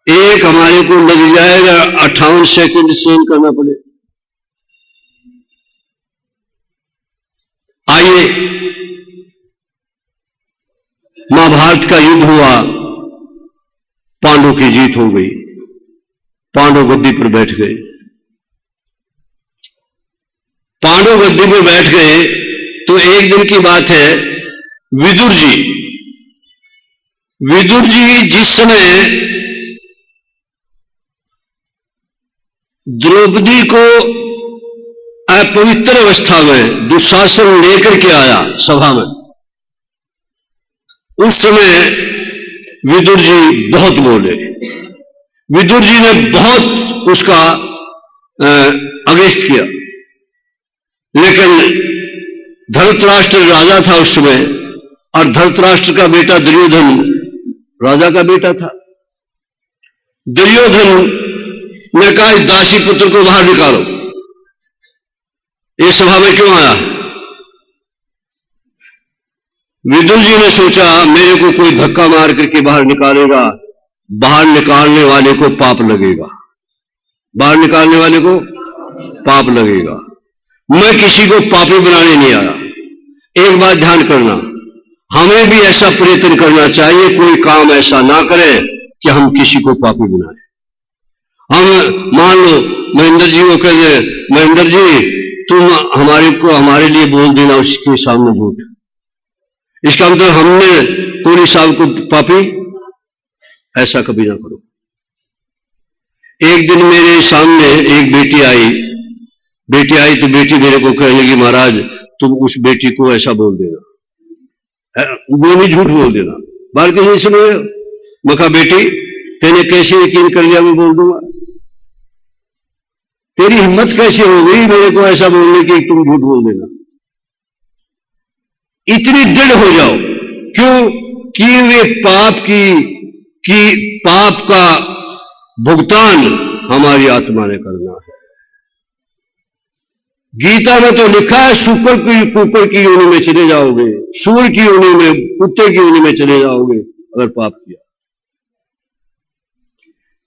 एक हमारे को लग जाएगा 58 सेकंड सहन करना पड़े। आइए, महाभारत का युद्ध हुआ, पांडव की जीत हो गई, पांडव गद्दी पर बैठ गए। पांडव गद्दी पर बैठ गए तो एक दिन की बात है, विदुर जी जिस समय द्रौपदी को अपवित्र अवस्था में दुशासन लेकर के आया सभा में, उस समय विदुर जी बहुत बोले। विदुर जी ने बहुत उसका अगेंस्ट किया, लेकिन धृतराष्ट्र राजा था उस समय, और धृतराष्ट्र का बेटा दुर्योधन राजा का बेटा था। दुर्योधन ने कहा, इस दासी पुत्र को बाहर निकालो, ये सभा में क्यों आया? विदुर जी ने सोचा, मेरे को कोई धक्का मार करके बाहर निकालेगा, बाहर निकालने वाले को पाप लगेगा, बाहर निकालने वाले को पाप लगेगा। मैं किसी को पापी बनाने नहीं आया। एक बात ध्यान करना, हमें भी ऐसा प्रयत्न करना चाहिए, कोई काम ऐसा ना करें कि हम किसी को पापी बनाएं। हम मान लो महेंद्र जी को कह दे, महेंद्र जी तुम हमारे लिए बोल देना उसके सामने झूठ, इसका मतलब हमने कोई साहब को पापी, ऐसा कभी ना करो। एक दिन मेरे सामने एक बेटी आई तो बेटी मेरे को कहने लगी, महाराज तुम उस बेटी को ऐसा बोल देना, वो नहीं झूठ बोल देना। बाहर किसी सुनो, मैं कहा बेटी तेने कैसे यकीन कर लिया मैं बोल दूंगा? तेरी हिम्मत कैसे हो गई मेरे को ऐसा बोलने की तुम झूठ बोल देना? इतनी दृढ़ हो जाओ, क्यों कि वे पाप का भुगतान हमारी आत्मा ने करना है। गीता में तो लिखा है, कुकर की योनि में चले जाओगे, सूर की योनि में, कुत्ते की योनि में चले जाओगे अगर पाप किया,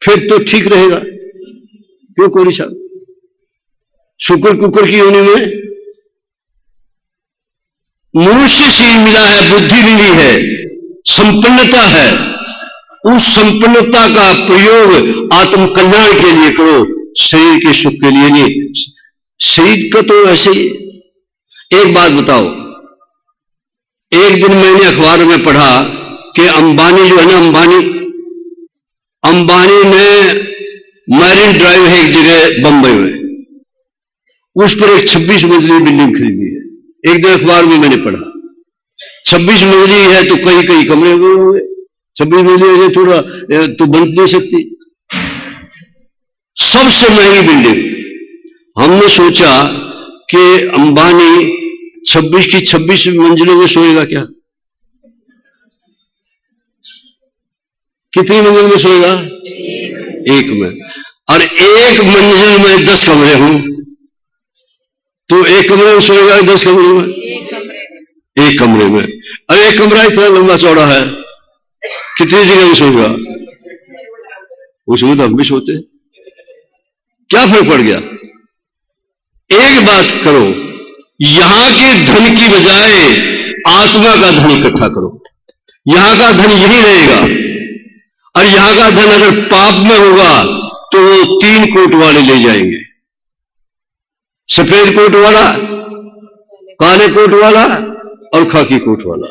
फिर तो ठीक रहेगा। क्यों कोरी साहब? शुक्र कुकर की योनि में मनुष्य से मिला है, बुद्धि मिली है, संपन्नता है, उस संपन्नता का प्रयोग आत्म कल्याण के लिए करो, शरीर के सुख के लिए नहीं। शरीर का तो ऐसे ही। एक बात बताओ, एक दिन मैंने अखबार में पढ़ा कि अंबानी जो है ना, अंबानी ने मैरिन ड्राइव है एक जगह बंबई में, उस पर एक 26 मंजिली बिल्डिंग खरीदी है। एक दिन अखबार में मैंने पढ़ा 26 मंजिली है तो कई कई कमरे होंगे, 26 मंजिली है थोड़ा तो बन नहीं सकती। सबसे महंगी बिल्डिंग। हमने सोचा कि अंबानी 26 की 26 मंजिलों में सोएगा क्या? कितनी मंजिल में सोएगा? एक में। और एक मंजिल में 10 कमरे हों तो एक कमरे में सोएगा, 10 कमरे में? एक कमरे में। और एक कमरा इतना लंबा चौड़ा है, कितनी जगह में सोएगा? उसमें तो हम भी सोते हैं। क्या फर्क पड़ गया? एक बात करो, यहां के धन की बजाय आत्मा का धन इकट्ठा करो। यहां का धन यही रहेगा, और यहां का धन अगर पाप में होगा तो वो 3 कोट वाले ले जाएंगे, सफेद कोट वाला, काले कोट वाला और खाकी कोट वाला।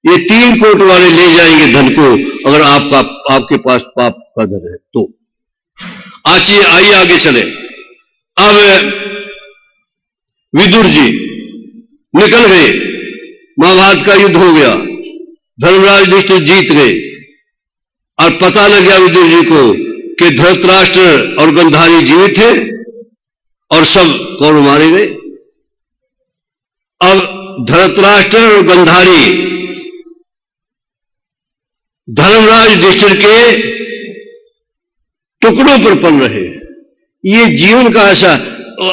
ये 3 कोट वाले ले जाएंगे धन को, अगर आपके पास पाप का धन है तो। आइए आगे चले। अब विदुर जी निकल गए, महाभारत का युद्ध हो गया, धर्मराज युधिष्ठिर जीत गए, और पता लग गया विदुर जी को कि धृतराष्ट्र और गंधारी जीवित थे और सब कौरव मारे गए। अब धृतराष्ट्र और गंधारी धर्मराज युधिष्ठिर के टुकड़ों पर पल रहे। ये जीवन का ऐसा,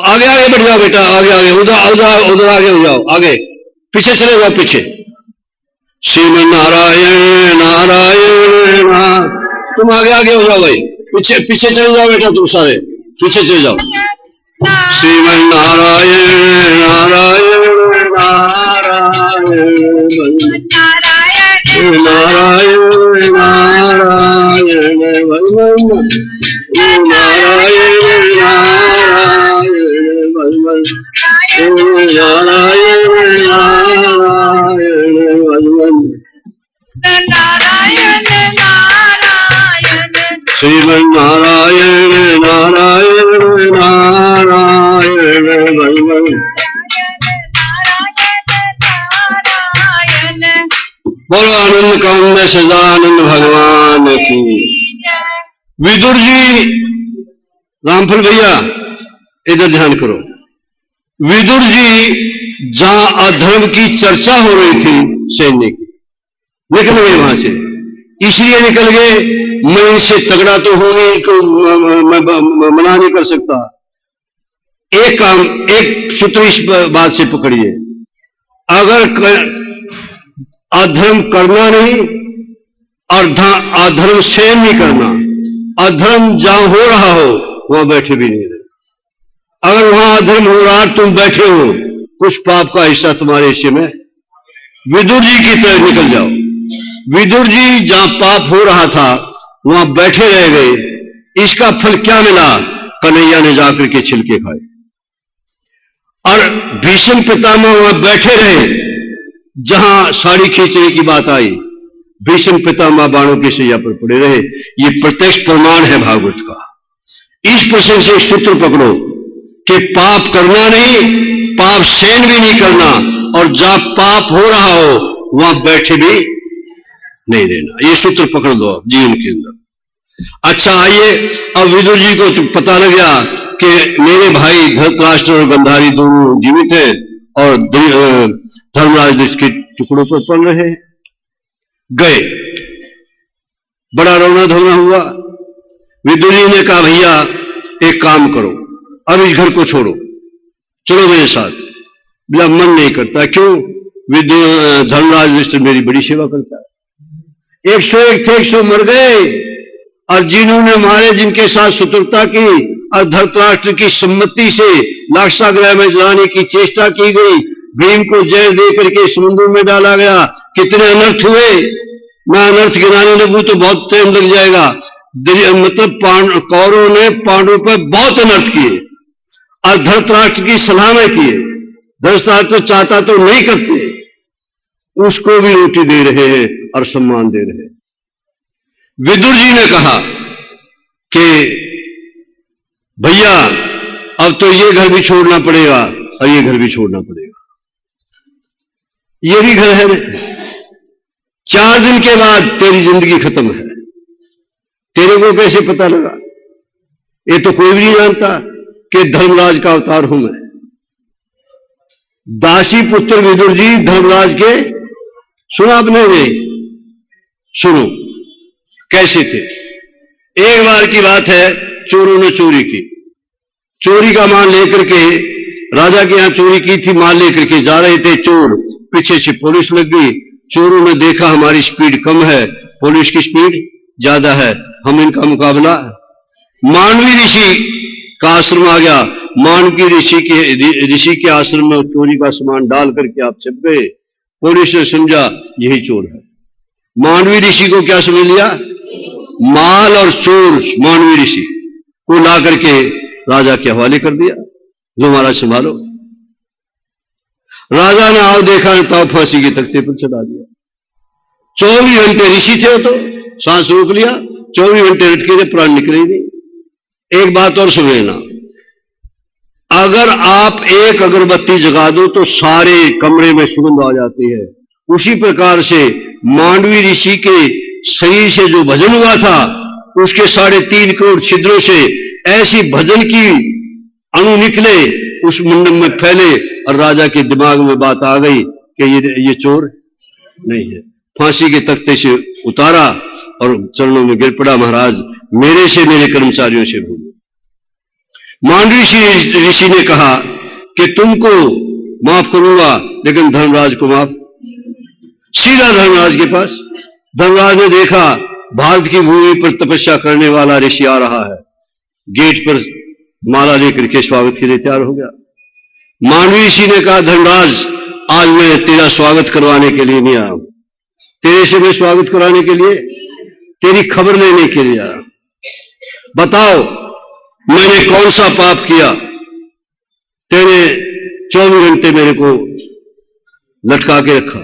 आगे आगे बढ़ जाओ बेटा, आगे आगे, उधर आगे हो जाओ, आगे पीछे चले जाओ, पीछे। श्रीमन नारायण नारायण तुम आगे आगे हो जाओ भाई, पीछे पीछे चले जाओ बेटा, तुम सारे पीछे चले जाओ। श्रीमन नारायण नारायण नारायण नारायण नारायण नारायण नारायण श्रीमन नारायण नारायण नारायण बोलो आनंद कांद सदानंद भगवान की। विदुर जी, रामफल भैया इधर ध्यान करो। विदुर जी जहां अधर्म की चर्चा हो रही थी सैन्य की, निकल गए वहां से। इसलिए निकल गए, मैं इनसे तगड़ा तो हूं नहीं, इनको मना नहीं कर सकता। एक काम, एक सूत्र इस बात से पकड़िए, अगर अधर्म करना नहीं और अधर्म सहन नहीं करना, अधर्म जहां हो रहा हो वहां बैठे भी नहीं रहे। अगर वहां अधर्म हो रहा तुम बैठे हो, कुछ पाप का हिस्सा तुम्हारे हिस्से में। विदुर जी की तरह निकल जाओ। विदुर जी जहां पाप हो रहा था वहां बैठे रह गए। इसका फल क्या मिला? कन्हैया ने जाकर के छिलके खाए। और भीष्म पितामह वहां बैठे रहे, जहां साड़ी खींचने की बात आई, भीष्म पितामह बाणों की सैया पर पड़े रहे। ये प्रत्यक्ष प्रमाण है भागवत का। इस प्रसंग से सूत्र पकड़ो कि पाप करना नहीं, पाप सहन भी नहीं करना, और जहां पाप हो रहा हो वहां बैठे भी नहीं रहना। ये सूत्र पकड़ दो जीवन के अंदर। अच्छा, आइए अब विदुर जी को पता लग गया कि मेरे भाई धृतराष्ट्र और गंधारी दोनों जीवित हैं और धर्मराज इसके टुकड़ों पर पड़ रहे हैं। गए, बड़ा रोना धोना हुआ। विदुर जी ने कहा, भैया एक काम करो, अब इस घर को छोड़ो, चलो मेरे साथ। मेरा मन नहीं करता। क्यों? धर्मराज मेरी बड़ी सेवा करता है। 101 थे, 100 मर गए, और जिन्होंने मारे, जिनके साथ शत्रुता की और धृतराष्ट्र की सम्मति से लाक्षागृह में जलाने की चेष्टा की गई, भीम को जहर दे करके समुद्र में डाला गया, कितने अनर्थ हुए। मैं अनर्थ गिनाने लगूं तो बहुत टाइम लग जाएगा। मतलब कौरवों ने पांडवों पर बहुत अनर्थ किए और धृतराष्ट्र की सलाह किए। धृतराष्ट्र चाहता तो नहीं करते, उसको भी रोटी दे रहे हैं और सम्मान दे रहे हैं। विदुर जी ने कहा कि भैया अब तो ये घर भी छोड़ना पड़ेगा और ये घर भी छोड़ना पड़ेगा। ये भी घर है ना, 4 दिन के बाद तेरी जिंदगी खत्म है। तेरे को कैसे पता लगा? ये तो कोई भी नहीं जानता कि धर्मराज का अवतार हूं मैं। दासी पुत्र विदुर जी धर्मराज के, सुना आपने? नहीं सुनो कैसे थे। एक बार की बात है, चोरों ने चोरी की। चोरी का माल लेकर के, राजा के यहां चोरी की थी, माल लेकर के जा रहे थे चोर। पीछे से पुलिस लग गई। चोरों ने देखा हमारी स्पीड कम है, पुलिस की स्पीड ज्यादा है, हम इनका मुकाबला। मांडवी ऋषि का आश्रम आ गया। मांडवी ऋषि के आश्रम में चोरी का सामान डाल करके आप छिप गए। पुलिस ने समझा यही चोर है। मांडवी ऋषि को क्या समझ लिया? माल और चोर मांडवी ऋषि को ला करके राजा के हवाले कर दिया, लो महाराज संभालो। राजा ने आओ देखा तब फांसी के तख्ते पर चढ़ा दिया। 24 घंटे ऋषि थे, तो सांस रोक लिया, 24 घंटे लटके रहे, प्राण निकले नहीं। एक बात और सुन लेना, अगर आप एक अगरबत्ती जगा दो तो सारे कमरे में सुगंध आ जाती है। उसी प्रकार से मांडवी ऋषि के शरीर से जो भजन हुआ था, उसके 3.5 करोड़ छिद्रों से ऐसी भजन की अणु निकले, उस मंडप में फैले, और राजा के दिमाग में बात आ गई कि ये चोर नहीं है। फांसी के तख्ते से उतारा और चरणों में गिर पड़ा, महाराज मेरे से, मेरे कर्मचारियों से भूल। मांडवी ऋषि ने कहा कि तुमको माफ करूंगा, लेकिन धर्मराज को माफ। सीधा धर्मराज के पास। धर्मराज ने देखा भारत की भूमि पर तपस्या करने वाला ऋषि आ रहा है। गेट पर माला लेकर के स्वागत के लिए तैयार हो गया। मानवी ऋषि ने कहा, धर्मराज, आज मैं तेरा स्वागत करवाने के लिए नहीं आया, तेरे से मैं स्वागत कराने के लिए, तेरी खबर लेने के लिए आया। बताओ मैंने कौन सा पाप किया, तेरे 24 घंटे मेरे को लटका के रखा।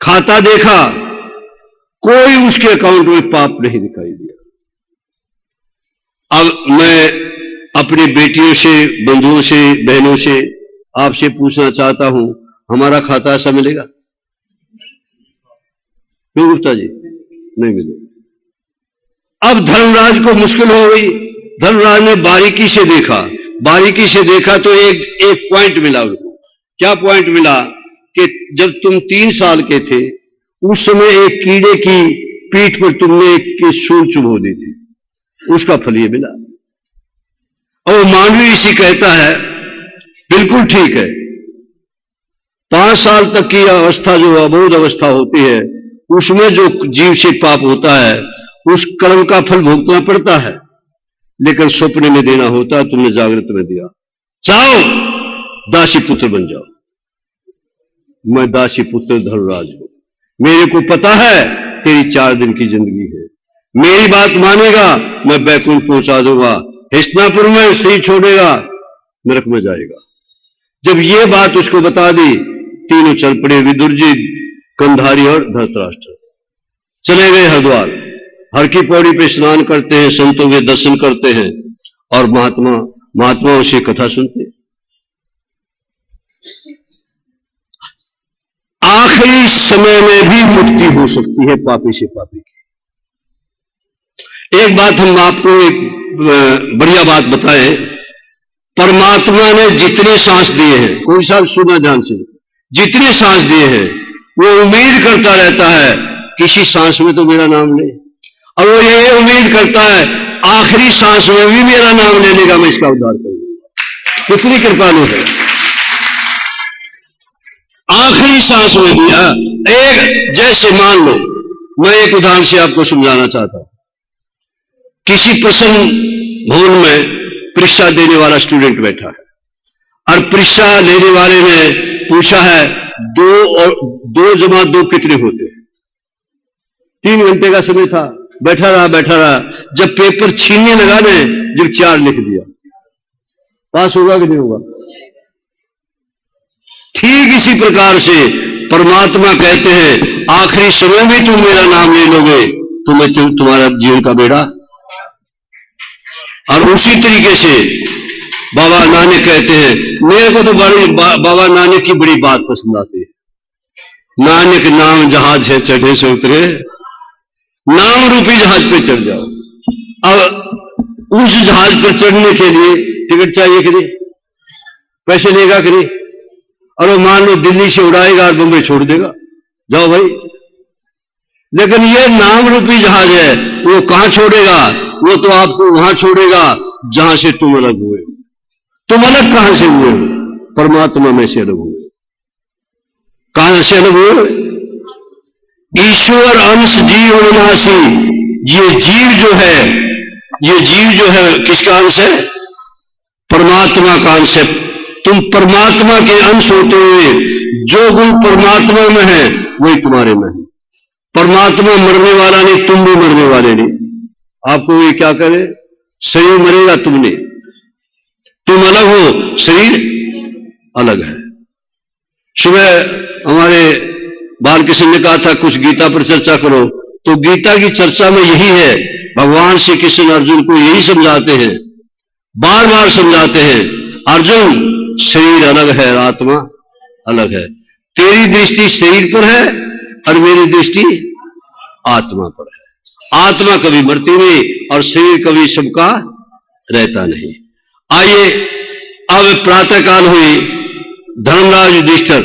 खाता देखा, कोई उसके अकाउंट में पाप नहीं दिखाई दिया। अब मैं अपनी बेटियों से, बंधुओं से, बहनों से आपसे पूछना चाहता हूं, हमारा खाता ऐसा मिलेगा? क्यों गुप्ता जी? नहीं मिलेगा। अब धर्मराज को मुश्किल हो गई। धर्मराज ने बारीकी से देखा तो एक पॉइंट मिला उनको। क्या पॉइंट मिला? कि जब तुम 3 साल के थे उस समय एक कीड़े की पीठ पर तुमने एक सूल चुभो दी थी, उसका फल ये मिला। और मानवी ऋषि कहता है बिल्कुल ठीक है, 5 साल तक की अवस्था जो अबोध अवस्था होती है उसमें जो जीव से पाप होता है उस कर्म का फल भुगतना पड़ता है, लेकिन स्वप्न में देना होता है, तुमने जागृत में दिया। चाहो दासी पुत्र बन जाओ। मैं दासी पुत्र धर्मराज हूं, मेरे को पता है तेरी 4 दिन की जिंदगी है, मेरी बात मानेगा मैं बैकुंठ पहुंचा दूंगा, हस्तिनापुर में सही छोड़ेगा नरक में जाएगा। जब ये बात उसको बता दी, तीनों चल पड़े, विदुर जी, कंधारी और धृतराष्ट्र। चले गए हरिद्वार, हर की पौड़ी पे स्नान करते हैं, संतों के दर्शन करते हैं और महात्माओं से कथा सुनते हैं। आखिरी समय में भी मुक्ति हो सकती है पापी से पापी की। एक बात हम आपको एक बढ़िया बात बताएं, परमात्मा ने जितने सांस दिए हैं, कोई साहब सुना ध्यान से, जितने सांस दिए हैं वो उम्मीद करता रहता है किसी सांस में तो मेरा नाम ले, और वो ये उम्मीद करता है आखिरी सांस में भी मेरा नाम ले लेगा, मैं इसका उद्धार करूंगा। कितनी कृपालु है। आखिरी सांस में भी एक, जैसे मान लो, मैं एक उदाहरण से आपको समझाना चाहता हूं। किसी प्रसन्न भवन में परीक्षा देने वाला स्टूडेंट बैठा है और परीक्षा लेने वाले ने पूछा है 2 जमा 2 कितने होते हैं। 3 घंटे का समय था, बैठा रहा। जब पेपर छीनने लगा ने, जब 4 लिख दिया, पास होगा कि नहीं होगा? ठीक इसी प्रकार से परमात्मा कहते हैं आखिरी समय में तुम मेरा नाम ले लोगे तो मैं तुम्हारा जीवन का बेड़ा। और उसी तरीके से बाबा नानक कहते हैं, मेरे को तो बाबा नानक की बड़ी बात पसंद आती है। नानक नाम जहाज है चढ़े से उतरे, नाम रूपी जहाज पे चढ़ जाओ। अब उस जहाज पर चढ़ने के लिए टिकट चाहिए कि नहीं, पैसे लेगा कि नहीं? और वो मान लो दिल्ली से उड़ाएगा और बंबई छोड़ देगा, जाओ भाई। लेकिन ये नाम रूपी जहाज है, वो कहां छोड़ेगा? वो तो आपको वहां छोड़ेगा जहां से तुम अलग हुए। तुम अलग कहां से हुए हो? परमात्मा में से अलग हुए। कहां से अलग हुए? ईश्वर अंश जीव विनाशी। ये जीव जो है किसका अंश है? परमात्मा का अंश है। तुम परमात्मा के अंश होते हुए जो गुण परमात्मा में है वही तुम्हारे में है। परमात्मा मरने वाला नहीं, तुम भी मरने वाले नहीं। आपको ये क्या करे? शरीर मरेगा, तुमने, तुम अलग हो, शरीर अलग है। सुबह हमारे बालकृष्ण ने कहा था कुछ गीता पर चर्चा करो, तो गीता की चर्चा में यही है, भगवान श्री कृष्ण अर्जुन को यही समझाते हैं, बार बार समझाते हैं, अर्जुन शरीर अलग है, आत्मा अलग है। तेरी दृष्टि शरीर पर है और मेरी दृष्टि आत्मा पर है। आत्मा कभी मरती नहीं और शरीर कभी सबका रहता नहीं। आइए, अब प्रातःकाल हुई, धर्मराज युधिष्ठिर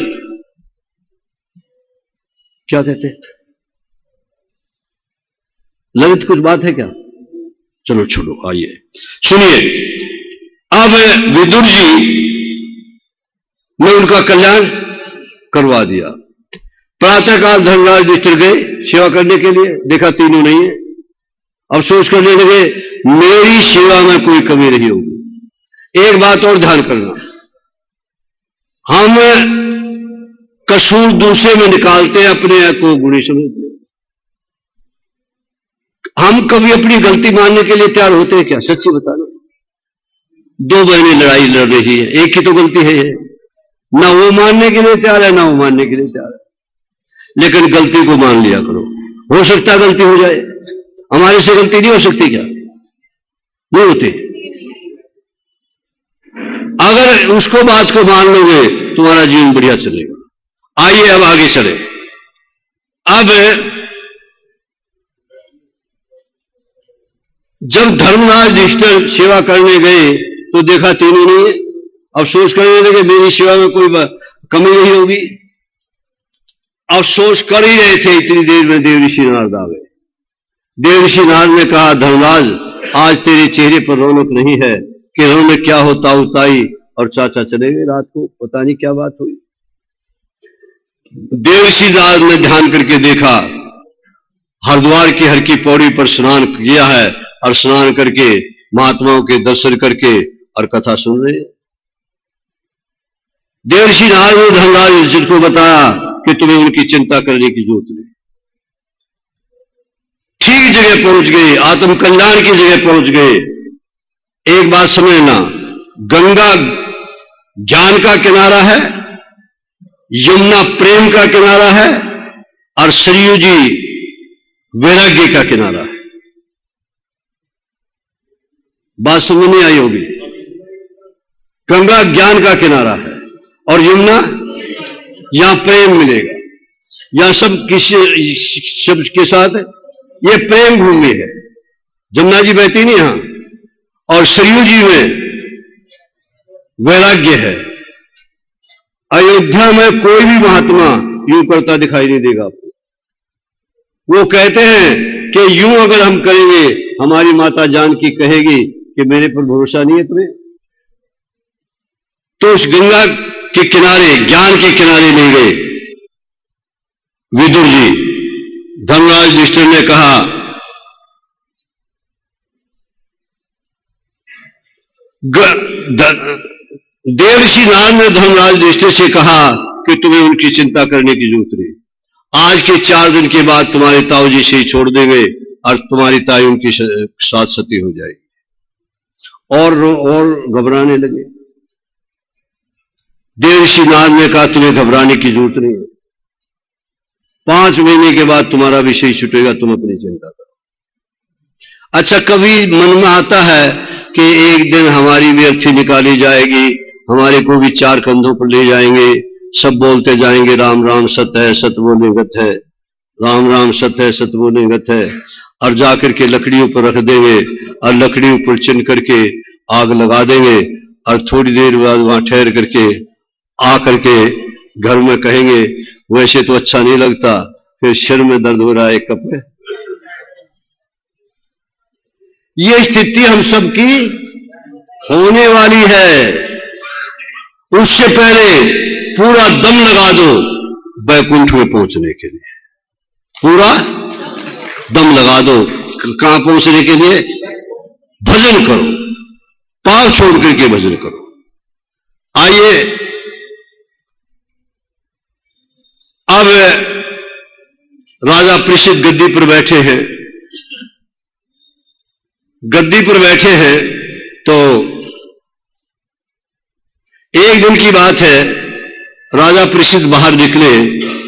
क्या कहते हैं? ललित कुछ बात है क्या? चलो छोड़ो, आइए सुनिए। अब विदुर जी ने उनका कल्याण करवा दिया। प्रातःकाल धर्मराज युधिष्ठिर गए सेवा करने के लिए, देखा तीनों नहीं है। अफसोस करने लगे, मेरी सेवा में कोई कमी नहीं होगी। एक बात और ध्यान करना, हम कसूर दूसरे में निकालते हैं, अपने आप को गुणी समझते हैं। हम कभी अपनी गलती मानने के लिए तैयार होते हैं क्या? सच्ची बताना। दो बहनें लड़ाई लड़ रही है, एक की तो गलती है, ना वो मानने के लिए तैयार है ना वो मानने के लिए तैयार है। लेकिन गलती को मान लिया करो, हो सकता है गलती हो जाए, हमारे से गलती नहीं हो सकती क्या? नहीं होती। अगर उसको बात को मान लोगे तुम्हारा जीवन बढ़िया चलेगा। आइए अब आगे चले। अब जब धर्मराज युधिष्ठिर सेवा करने गए तो देखा तीनों नहीं है। अफसोस करने लगे, मेरी सेवा में कोई कमी नहीं होगी। अफसोस कर ही रहे थे, इतनी देर में देव ऋषि नारद आ गए। देव ऋषि नारद ने कहा, धर्मराज आज तेरे चेहरे पर रौनक नहीं है, कि रौनक क्या होता उताई और चाचा चले गए रात को, पता नहीं क्या बात हुई। देव ऋषि नारद ने ध्यान करके देखा, हरिद्वार की हर की पौड़ी पर स्नान किया है और स्नान करके महात्माओं के दर्शन करके और कथा सुन रहे। देव ऋषि नारद ने धर्मराज युधिष्ठिर को बताया कि तुम्हें उनकी चिंता करने की जरूरत नहीं। ठीक जगह पहुंच गए, आत्म कल्याण की जगह पहुंच गए। एक बात समझना, गंगा ज्ञान का किनारा है, यमुना प्रेम का किनारा है और सरयू जी वैराग्य का किनारा है। बात समझ नहीं आई होगी। गंगा ज्ञान का किनारा है और यमुना यहां प्रेम मिलेगा, यहां सब किसी शब्द के साथ ये प्रेम भूमि है। जमुना जी बहती नहीं यहां, और सरयू जी में वैराग्य है। अयोध्या में कोई भी महात्मा यूं करता दिखाई नहीं देगा आपको। वो कहते हैं कि यूं अगर हम करेंगे, हमारी माता जानकी कहेगी कि मेरे पर भरोसा नहीं है तुम्हें। तो उस गंगा के किनारे, ज्ञान के किनारे ले गए विदुर जी। धर्मराज युधिष्ठिर ने कहा, देव ऋषि नारद ने धर्मराज युधिष्ठिर से कहा कि तुम्हें उनकी चिंता करने की जरूरत नहीं। आज के 4 दिन के बाद तुम्हारे ताऊ जी से ही छोड़ देंगे और तुम्हारी ताई उनकी साथ सती हो जाएगी। और घबराने लगे। देव ऋषि नारद ने कहा, तुम्हें घबराने की जरूरत नहीं है, 5 महीने के बाद तुम्हारा विषय छूटेगा, तुम अपनी चिंता करो। अच्छा, कभी मन में आता है कि एक दिन हमारी भी अर्थी निकाली जाएगी, हमारे को भी 4 कंधों पर ले जाएंगे, सब बोलते जाएंगे राम राम सत्य है, सत्य बोले गत है, राम राम सत्य है, सत्य बोले गत है, और जाकर के लकड़ियों पर रख देंगे और लकड़ी ऊपर चिन करके आग लगा देंगे और थोड़ी देर बाद वहां ठहर करके आ करके घर में कहेंगे वैसे तो अच्छा नहीं लगता, फिर सिर में दर्द हो रहा है, एक कप है। ये स्थिति हम सबकी होने वाली है। उससे पहले पूरा दम लगा दो बैकुंठ में पहुंचने के लिए, पूरा दम लगा दो। कहां पहुंचने के लिए? भजन करो, पाप छोड़ करके भजन करो। आइए अब राजा परीक्षित गद्दी पर बैठे हैं। गद्दी पर बैठे हैं तो एक दिन की बात है, राजा परीक्षित बाहर निकले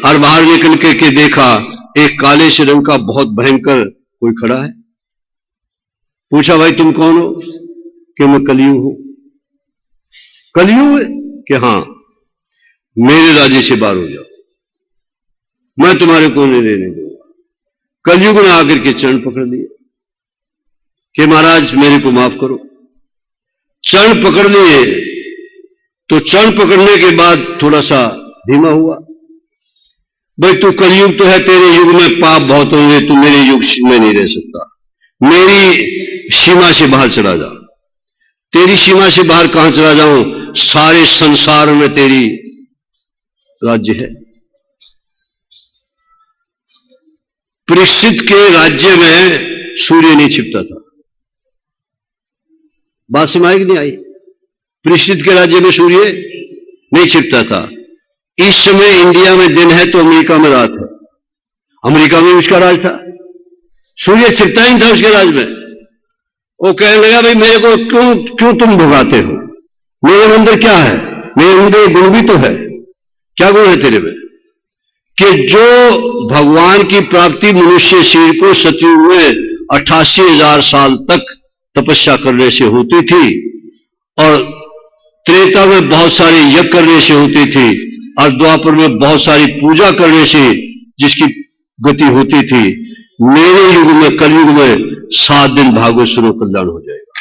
और बाहर निकल के देखा एक काले से रंग का बहुत भयंकर कोई खड़ा है। पूछा, भाई तुम कौन हो? कि मैं कलयुग हूं। कलयुग है? कि हां, मेरे राज्य से बाहर हो जाओ, मैं तुम्हारे को नहीं रहने दूंगा। कलयुग ने आकर के चरण पकड़ लिए कि महाराज मेरे को माफ करो। चरण पकड़ लिए तो चरण पकड़ने के बाद थोड़ा सा धीमा हुआ। भाई तू कलयुग तो है, तेरे युग में पाप बहुत होंगे, तू मेरे युग में नहीं रह सकता, मेरी सीमा से बाहर चला जा। तेरी सीमा से बाहर कहां चला जाऊं? सारे संसार में तेरी राज्य है। परीक्षित के राज्य में सूर्य नहीं छिपता था। बात समझ नहीं आई? परीक्षित के राज्य में सूर्य नहीं छिपता था। इस समय इंडिया में दिन है तो अमेरिका में रात है। अमेरिका में उसका राज था, सूर्य छिपता ही नहीं था उसके राज में। वो कहने लगा, भाई मेरे को क्यों तुम भुगाते हो? मेरे अंदर क्या है? मेरे अंदर गुण भी तो है। क्या गुण है तेरे में? कि जो भगवान की प्राप्ति मनुष्य शरीर को सतयुग में 88,000 साल तक तपस्या करने से होती थी, और त्रेता में बहुत सारे यज्ञ करने से होती थी, और द्वापर में बहुत सारी पूजा करने से जिसकी गति होती थी, मेरे युग में, कलयुग में 7 दिन भागवत सुनो कल्याण हो जाएगा।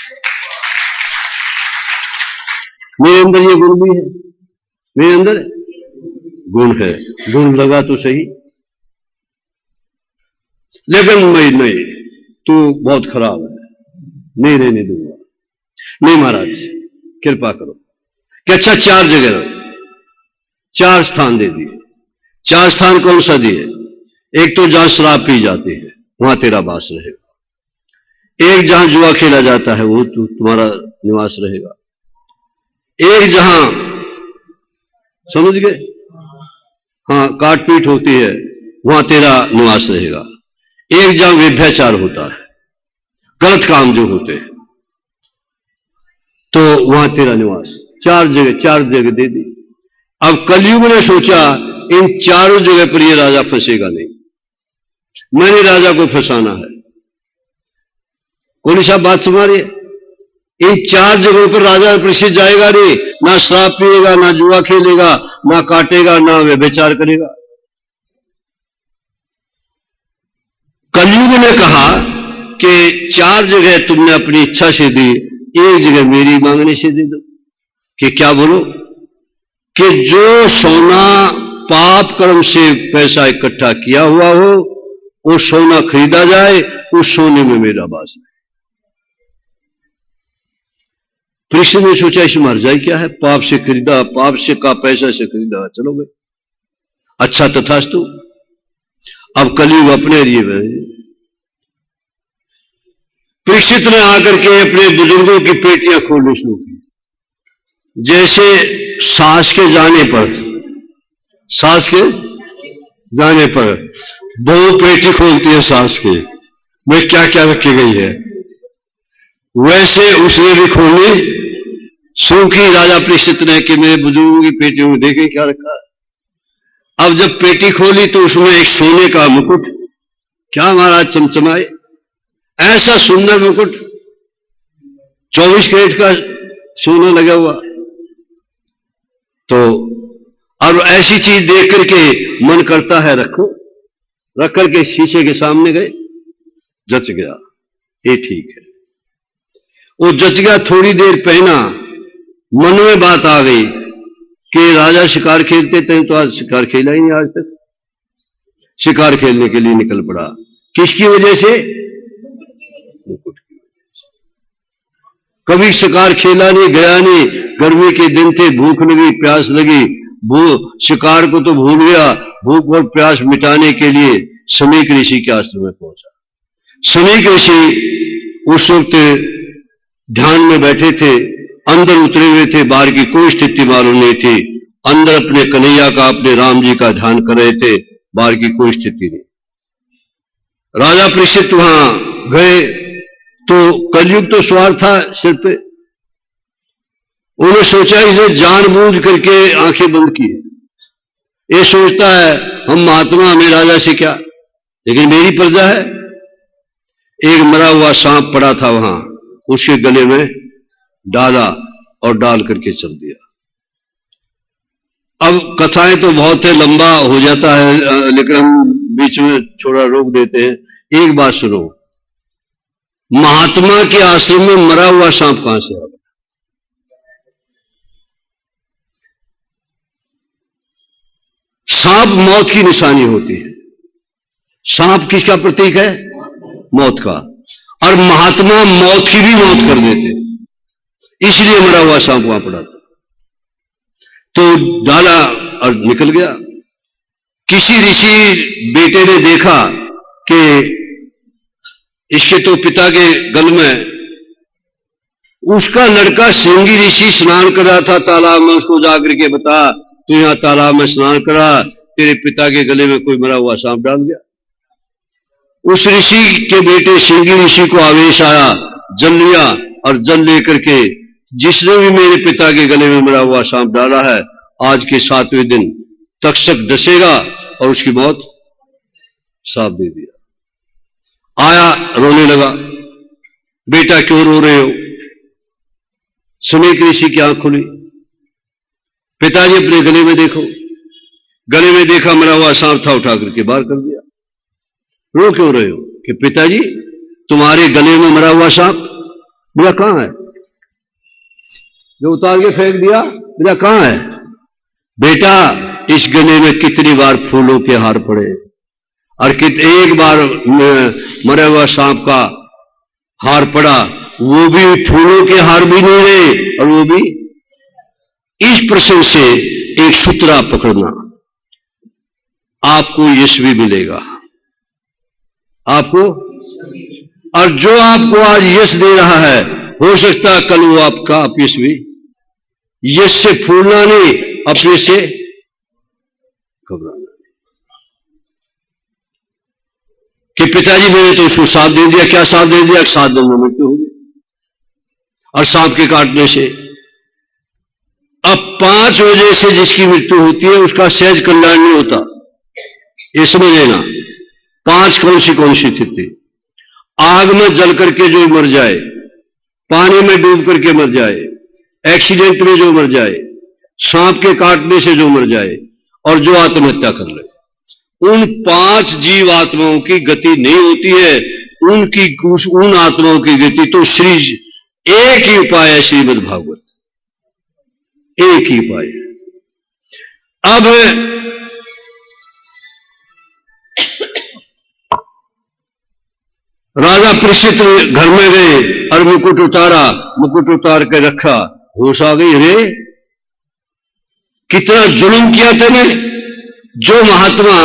मेरे अंदर ये गुण भी है, मेरे अंदर गुण है। गुण लगा तो सही, लेकिन मैं नहीं, तू बहुत खराब है, नहीं रहने दूंगा। नहीं महाराज, कृपा करो कि अच्छा 4 जगह रहो, 4 स्थान दे दिए। 4 स्थान कौन सा दिए? एक तो जहां शराब पी जाती है, वहां तेरा वास रहेगा। एक जहां जुआ खेला जाता है, वो तुम्हारा निवास रहेगा। एक जहां, समझ गए, हाँ, काटपीट होती है, वहां तेरा निवास रहेगा। एक जहां व्यभिचार होता है, गलत काम जो होते हैं, तो वहां तेरा निवास। 4 जगह दे दी। अब कलयुग ने सोचा इन 4 जगह पर ये राजा फंसेगा नहीं, मैंने राजा को फंसाना है। कौन सा बात समझ रही है? इन 4 जगहों पर राजा परीक्षित जाएगा नहीं, ना शराब पिएगा, ना जुआ खेलेगा, ना काटेगा, ना व्यभिचार करेगा। कलयुग ने कहा कि 4 जगह तुमने अपनी इच्छा से दी, एक जगह मेरी मांगने से दे दो। कि क्या बोलो? कि जो सोना पाप कर्म से पैसा इकट्ठा किया हुआ हो, वो सोना खरीदा जाए, उस सोने में मेरा वास है। परीक्षित ने सोचा इस मर जाए क्या है, पाप से खरीदा, पाप से का पैसा से खरीदा, चलो भाई अच्छा तथास्तु। अब कलयुग अपने लिए परीक्षित ने आकर के अपने बुजुर्गों की पेटियां खोलनी शुरू की। जैसे सास के जाने पर बहू पेटी खोलती है सास के, में क्या क्या रखी गई है, वैसे उसने भी खोली शुरू की राजा परीक्षित ने कि मेरे बुजुर्गों की पेटियों में देखें क्या रखा है। अब जब पेटी खोली तो उसमें एक सोने का मुकुट, क्या महाराज चमचमाए, ऐसा सुंदर मुकुट, 24 कैरेट का सोना लगा हुआ। तो और ऐसी चीज देख करके मन करता है रखो, रख करके शीशे के सामने गए, जच गया, ये ठीक है। वो जच गया, थोड़ी देर पहना, मन में बात आ गई कि राजा शिकार खेलते थे, तो आज शिकार खेला ही नहीं, आज तक शिकार खेलने के लिए निकल पड़ा। किसकी वजह से? मुकुट की वजह से। कभी शिकार खेला नहीं, गया नहीं, गर्मी के दिन थे, भूख लगी, प्यास लगी, शिकार को तो भूल गया, भूख और प्यास मिटाने के लिए समीक ऋषि के आश्रम में पहुंचा। समीक ऋषि उस वक्त ध्यान में बैठे थे, अंदर उतरे हुए थे, बाहर की कोई स्थिति मालूम नहीं थी। अंदर अपने कन्हैया का, अपने राम जी का ध्यान कर रहे थे, बाहर की कोई स्थिति नहीं। राजा परीक्षित वहां गए तो कलयुग तो सवार था सिर पे। उन्होंने सोचा इसने जानबूझ करके आंखें बंद की। ये सोचता है हम महात्मा, हमें राजा से क्या, लेकिन मेरी प्रजा है। एक मरा हुआ सांप पड़ा था वहां, उसके गले में डाला और डाल करके चल दिया। अब कथाएं तो बहुत है, लंबा हो जाता है, लेकिन हम बीच में थोड़ा रोक देते हैं। एक बात सुनो, महात्मा के आश्रम में मरा हुआ सांप कहां से आ गया? सांप मौत की निशानी होती है। सांप किसका प्रतीक है? मौत का। और महात्मा मौत की भी मौत कर देते, इसलिए मरा हुआ सांप वहां पड़ा था। तो डाला और निकल गया। किसी ऋषि बेटे ने देखा कि इसके तो पिता के गल में उसका लड़का श्रृंगी ऋषि स्नान कर रहा था तालाब में, उसको जाकर के बता तू यहां तालाब में स्नान करा, तेरे पिता के गले में कोई मरा हुआ सांप डाल गया। उस ऋषि के बेटे श्रृंगी ऋषि को आवेश आया, जल लिया और जल लेकर के जिसने भी मेरे पिता के गले में मरा हुआ सांप डाला है, आज के 7वें दिन तक्षक डसेगा और उसकी मौत सांप दे दिया। आया, रोने लगा, बेटा क्यों रो रहे हो? समीक ऋषि की आंख खुली, पिताजी अपने गले में देखो, गले में देखा मरा हुआ सांप था, उठा करके बाहर कर दिया। रो क्यों रहे हो? कि पिताजी तुम्हारे गले में मरा हुआ सांप। बोला कहां है? जो उतार के फेंक दिया। बोला कहां है? बेटा इस गले में कितनी बार फूलों के हार पड़े और एक बार मरा हुआ सांप का हार पड़ा, वो भी फूलों के हार भी नहीं रहे, और वो भी इस प्रसंग से एक सूत्र आप पकड़ना, आपको यश भी मिलेगा आपको, और जो आपको आज यश दे रहा है हो सकता है कल वो आपका अपयश भी। यश से फूलना नहीं, अपने से घबराना। कि पिताजी मैंने तो उसको साथ दे दिया। क्या साथ दे दिया? 7 दिन में मृत्यु हो गई और सांप के काटने से। अब 5 वजह से जिसकी मृत्यु होती है उसका सहज कल्याण नहीं होता, ये समझ लेना। 5 कौन सी थी? आग में जल करके जो मर जाए, पानी में डूब करके मर जाए, एक्सीडेंट में जो मर जाए, सांप के काटने से जो मर जाए, और जो आत्महत्या कर ले, उन 5 जीव आत्माओं की गति नहीं होती है। उन आत्माओं की गति तो श्री एक ही उपाय है, श्रीमद् भागवत, एक ही उपाय है। अब राजा परीक्षित घर में गए और मुकुट उतारा, मुकुट उतार के रखा, होश आ गई, अरे कितना जुल्म किया तेने। जो महात्मा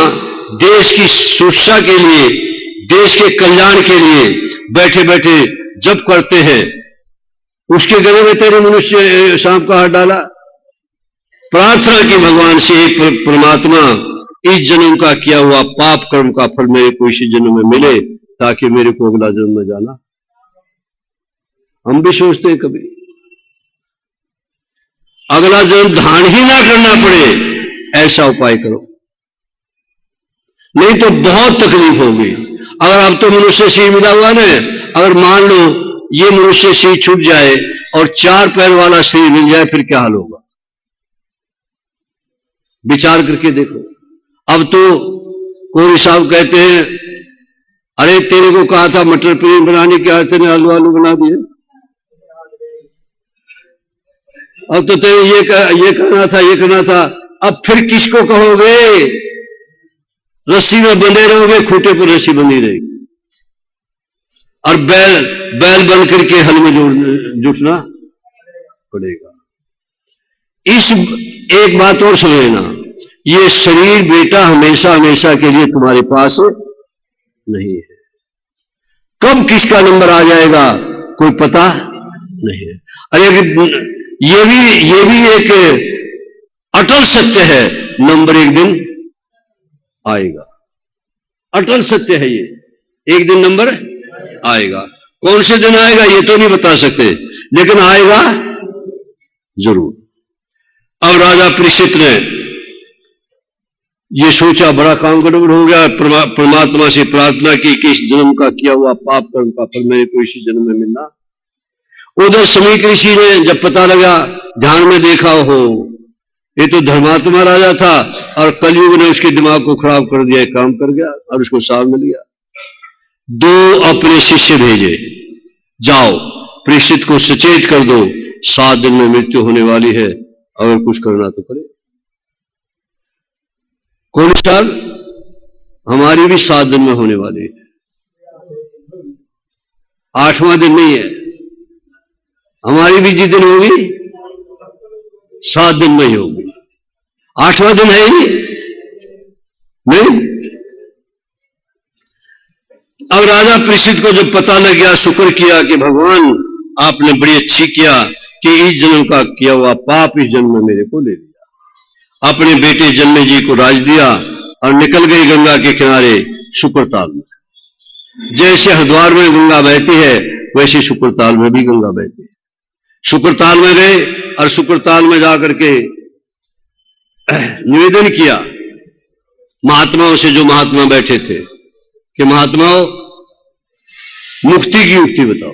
देश की सुरक्षा के लिए, देश के कल्याण के लिए बैठे बैठे जप करते हैं, उसके गले में तेरे मनुष्य सांप का हाथ डाला। प्रार्थना की भगवान से, एक परमात्मा इस जन्म का किया हुआ पाप कर्म का फल मेरे को इसी जन्म में मिले, ताकि मेरे को अगला जन्म में जाना। हम भी सोचते हैं कभी अगला जन्म धारण ही ना करना पड़े, ऐसा उपाय करो, नहीं तो बहुत तकलीफ होगी। अगर अब तो मनुष्य शरीर मिला हुआ ना, अगर मान लो ये मनुष्य शरीर छूट जाए और 4 पैर वाला शरीर मिल जाए, फिर क्या हाल होगा? विचार करके देखो। अब तो कोई साहब कहते हैं, अरे तेरे को कहा था मटर पनीर बनाने के, आज तेरे आलू आलू बना दिए। अब तो तेरे ये करना था, ये करना था। अब फिर किसको कहोगे? रस्सी में बंधे रहोगे, खूंटे पर रस्सी बंधी रहेगी, और बैल बन करके हल में जुटना पड़ेगा। इस एक बात और समझना, ये शरीर बेटा हमेशा हमेशा के लिए तुम्हारे पास नहीं है। कब किसका नंबर आ जाएगा कोई पता नहीं है। अरे ये भी एक अटल सत्य है, नंबर एक दिन आएगा। अटल सत्य है ये, एक दिन नंबर आएगा। कौन से दिन आएगा ये तो नहीं बता सकते, लेकिन आएगा जरूर। अब राजा परीक्षित ने ये सोचा, बड़ा काम गड़बड़ हो गया। परमात्मा से प्रार्थना की कि इस जन्म का किया हुआ पाप कर्म का फल मेरे को इसी जन्म में मिलना। उधर समीक ऋषि ने जब पता लगा, ध्यान में देखा, हो ये तो धर्मात्मा राजा था और कलयुग ने उसके दिमाग को खराब कर दिया, काम कर गया और उसको साल मिल गया। 2 अपने शिष्य भेजे, जाओ परीक्षित को सचेत कर दो, 7 दिन में मृत्यु होने वाली है, अगर कुछ करना तो करे। कौन साल? हमारी भी 7 दिन में होने वाली है, 8वां दिन नहीं है। हमारी भी जिस दिन होगी 7 दिन में ही होगी, 8वां दिन है ही नहीं। अब राजा परीक्षित को जब पता लग गया, शुक्र किया कि भगवान आपने बड़ी अच्छी किया कि इस जन्म का किया हुआ पाप इस जन्म में मेरे को ले लिया। अपने बेटे जन्मे जी को राज दिया और निकल गई गंगा के किनारे शुक्रताल में। जैसे हरिद्वार में गंगा बहती है वैसे शुक्रताल में भी गंगा बहती है। शुक्रताल में गए और शुक्रताल में जाकर के निवेदन किया महात्माओं से, जो महात्मा बैठे थे, कि महात्माओं मुक्ति की युक्ति बताओ।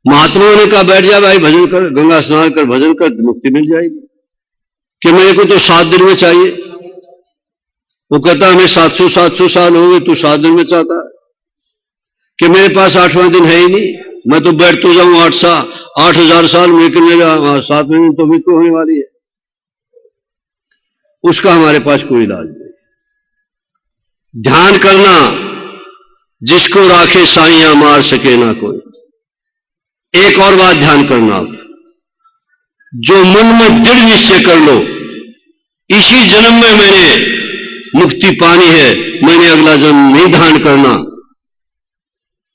महात्माओं ने कहा बैठ जा भाई, भजन कर, गंगा स्नान कर, भजन कर, मुक्ति मिल जाएगी। कि मेरे को तो 7 दिन में चाहिए। वो कहता हमें 700 साल हो गए, तू 7 दिन में चाहता है? कि मेरे पास 8वां दिन है ही नहीं, मैं तो बैठ तो जाऊं 8,000 साल में, लेकिन मेरा 7वें दिन तो मृत्यु होने वाली है। उसका हमारे पास कोई इलाज नहीं। ध्यान करना, जिसको राखे साइयां मार सके ना कोई। एक और बात ध्यान करना, जो मन में दृढ़ निश्चय कर लो इसी जन्म में मैंने मुक्ति पानी है, मैंने अगला जन्म नहीं धारण करना,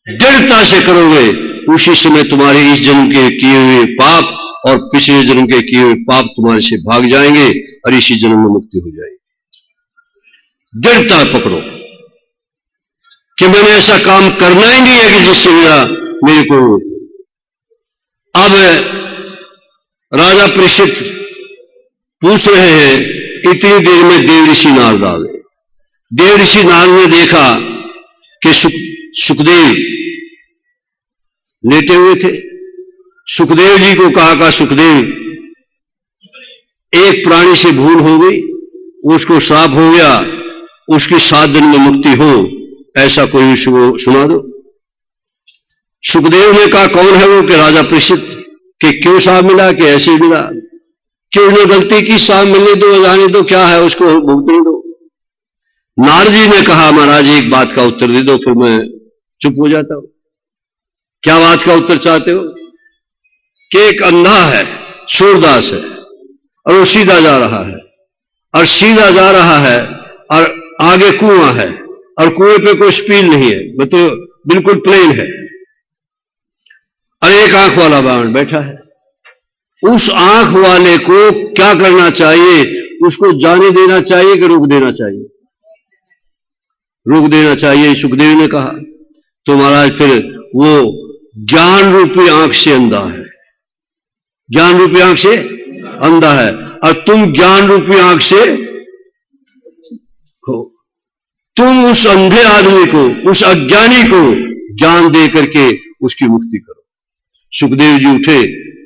दृढ़ता से करोगे, उसी समय तुम्हारे इस जन्म के किए हुए पाप और पिछले जन्म के किए हुए पाप तुम्हारे से भाग जाएंगे और इसी जन्म में मुक्ति हो जाएगी। दृढ़ता पकड़ो कि मैंने ऐसा काम करना ही नहीं है कि जिससे मेरे को। अब राजा परीक्षित पूछ रहे हैं, इतनी देर में देव ऋषि नारद आ गए। देव ऋषि नारद ने देखा कि सुखदेव लेटे हुए थे। सुखदेव जी को कहा सुखदेव, एक प्राणी से भूल हो गई, उसको श्राप हो गया, उसकी 7 दिन में मुक्ति हो, ऐसा कोई उसको सुना दो। सुखदेव ने कहा कौन है वो? कि राजा परीक्षित। कि क्यों श्राप मिला? कि ऐसे मिला। कि उन्हें गलती की, श्राप मिलने दो, जाने दो, क्या है उसको भुगतने दो। नारद जी ने कहा महाराज एक बात का उत्तर दे दो, फिर मैं चुप हो जाता हूं। क्या बात का उत्तर चाहते हो? कि एक अंधा है, सूरदास है, और वो सीधा जा रहा है, और सीधा जा रहा है और आगे कुआं है, और कुएं पे कोई स्पील नहीं है, वो तो बिल्कुल प्लेन है, और एक आंख वाला बाण बैठा है। उस आंख वाले को क्या करना चाहिए? उसको जाने देना चाहिए कि रोक देना चाहिए? रोक देना चाहिए, सुखदेव ने कहा। तो महाराज फिर वो ज्ञान रूपी आंख से अंधा है, ज्ञान रूपी आंख से अंधा है, और तुम ज्ञान रूपी आंख से हो। तुम उस अंधे आदमी को, उस अज्ञानी को ज्ञान दे करके उसकी मुक्ति करो। सुखदेव जी उठे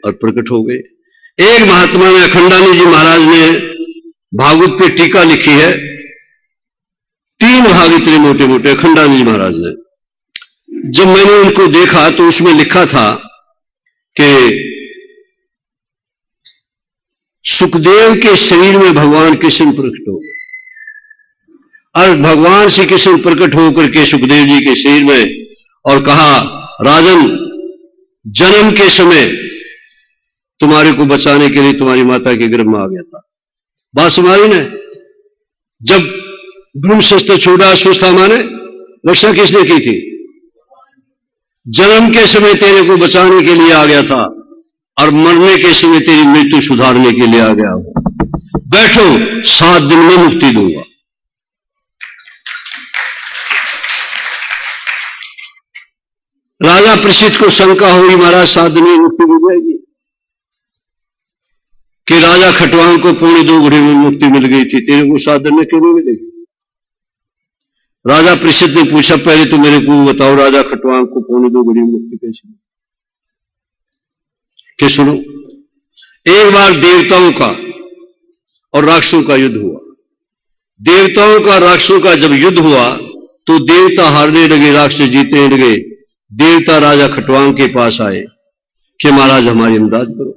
और प्रकट हो गए। एक महात्मा ने, अखंडानंद जी महाराज ने भागवत पे टीका लिखी है, 3 भाग इतने मोटे मोटे, अखंडानंद जी महाराज ने। जब मैंने उनको देखा तो उसमें लिखा था कि सुखदेव के शरीर में भगवान कृष्ण प्रकट हो गए, और भगवान श्री कृष्ण प्रकट होकर के सुखदेव जी के शरीर में, और कहा राजन, जन्म के समय तुम्हारे को बचाने के लिए तुम्हारी माता के गर्भ में आ गया था। बात सुनाई ने? जब ब्रह्मशस्त्र छोड़ा, अस्वस्था माने रक्षा किसने की थी? जन्म के समय तेरे को बचाने के लिए आ गया था, और मरने के समय तेरी मृत्यु सुधारने के लिए आ गया। बैठो, 7 दिन में मुक्ति दूंगा। राजा परीक्षित को शंका हुई, महाराज 7 दिन में मुक्ति मिल जाएगी? कि राजा खटवांग को 2.25 घड़ी में मुक्ति मिल गई थी, तेरे को 7 दिन में क्यों नहीं मिलेगी? राजा परीक्षित ने पूछा, पहले तो मेरे को बताओ, राजा खटवांग को 2.25 घड़ी में मुक्ति कैसे मिली? कि सुनो, एक बार देवताओं का और राक्षसों का युद्ध हुआ। देवताओं का राक्षसों का जब युद्ध हुआ तो देवता हारने लगे, राक्षस जीतने लगे। देवता राजा खटवांग के पास आए कि महाराज हमारी इमदाद करो।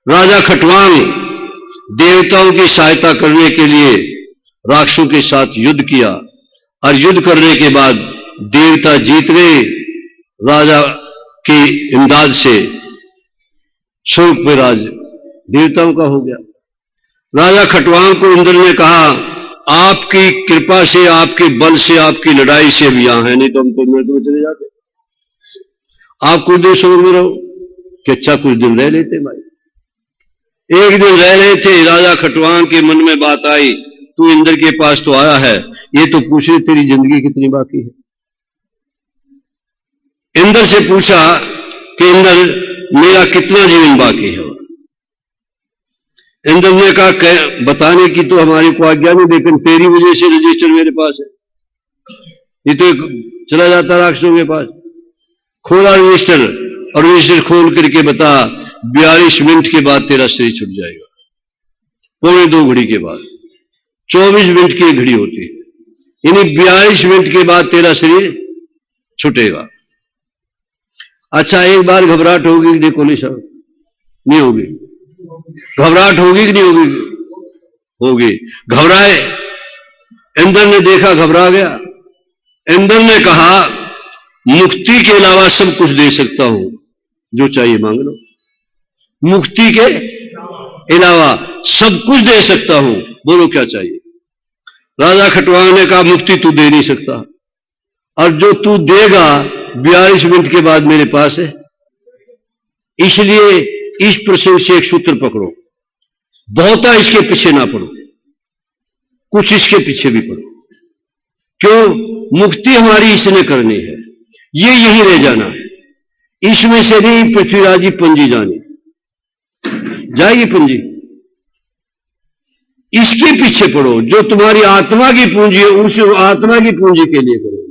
राजा खटवांग देवताओं की सहायता करने के लिए राक्षसों के साथ युद्ध किया, और युद्ध करने के बाद देवता जीत गए राजा की इमदाद से। स्वर्ग पे राज देवताओं का हो गया। राजा खटवांग को इंद्र ने कहा आपकी कृपा से, आपके बल से, आपकी लड़ाई से भी यहां है, नहीं तो हम तो मृत में चले जाते। आप कुछ देर शोर में रहो कि अच्छा कुछ दिन रह लेते भाई। एक दिन रह रहे थे, राजा खटवांग के मन में बात आई, तू इंद्र के पास तो आया है, ये तो पूछ रहे तेरी जिंदगी कितनी बाकी है। इंद्र से पूछा कि इंद्र मेरा कितना जीवन बाकी है। इंद्र ने कहा बताने की तो हमारी को आज्ञा नहीं, लेकिन तेरी वजह से रजिस्टर मेरे पास है, ये तो चला जाता राक्षसों के पास। खोला रजिस्टर और रजिस्टर खोल करके बता 42 मिनट के बाद तेरा शरीर छूट जाएगा। 1:45 घड़ी के बाद 24 मिनट की घड़ी होती है, यानी 42 मिनट के बाद तेरा शरीर छूटेगा। अच्छा एक बार घबराहट होगी कि नहीं कोली साहब? नहीं होगी। घबराहट होगी कि नहीं होगी? होगी। घबराए, इंद्र ने देखा घबरा गया। इंद्र ने कहा मुक्ति के अलावा सब कुछ दे सकता हूं, जो चाहिए मांग लो। मुक्ति के अलावा सब कुछ दे सकता हूं, बोलो क्या चाहिए। राजा खटवांग ने कहा मुक्ति तू दे नहीं सकता, और जो तू देगा 42 मिनट के बाद मेरे पास है। इसलिए इस प्रसंग से एक सूत्र पकड़ो, बहुता इसके पीछे ना पड़ो, कुछ इसके पीछे भी पड़ो। क्यों? मुक्ति हमारी इसने करनी है, ये यही रह जाना है, इसमें से नहीं पृथ्वीराज जी पंजी जाने जाएगी पंजी। इसके पीछे पड़ो, जो तुम्हारी आत्मा की पूंजी है उस आत्मा की पूंजी के लिए करो।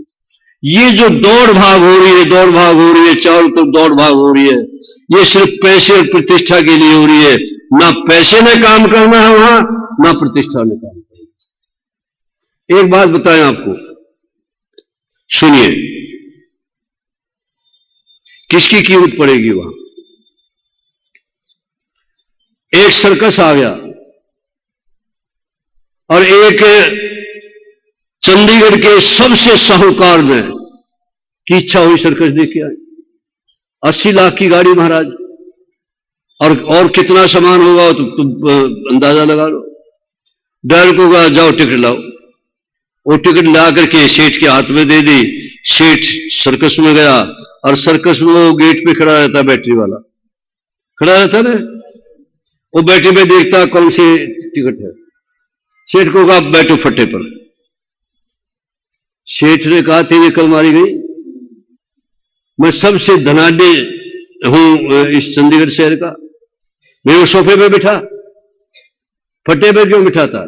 ये जो दौड़ भाग हो रही है, दौड़ भाग हो रही है, चारों तरफ दौड़ भाग हो रही है, ये सिर्फ पैसे और प्रतिष्ठा के लिए हो रही है। ना पैसे ने काम करना है वहां, ना प्रतिष्ठा ने काम करना। एक बात बताएं आपको, सुनिए, किसकी कीमत पड़ेगी वहां? एक सर्कस आ गया और एक चंडीगढ़ के सबसे साहूकार ने की इच्छा हुई सर्कस देख के आए। 80 लाख की गाड़ी महाराज, और कितना सामान होगा तो तुम अंदाजा लगा लो। ड्राइवर को कहा जाओ टिकट लाओ, वो टिकट ला करके सेठ के हाथ में दे दी। सेठ सर्कस में गया और सर्कस में वो गेट पे खड़ा रहता, बैटरी वाला खड़ा रहता ना, वो बैटरी पे देखता कौन सी टिकट है। सेठ को कहा बैठो फट्टे पर। सेठ ने कहा तेरी कल मारी गई, मैं सबसे धनाढ्य हूं इस चंडीगढ़ शहर का, मैं वो सोफे पे बिठा, फट्टे पे क्यों बिठाता?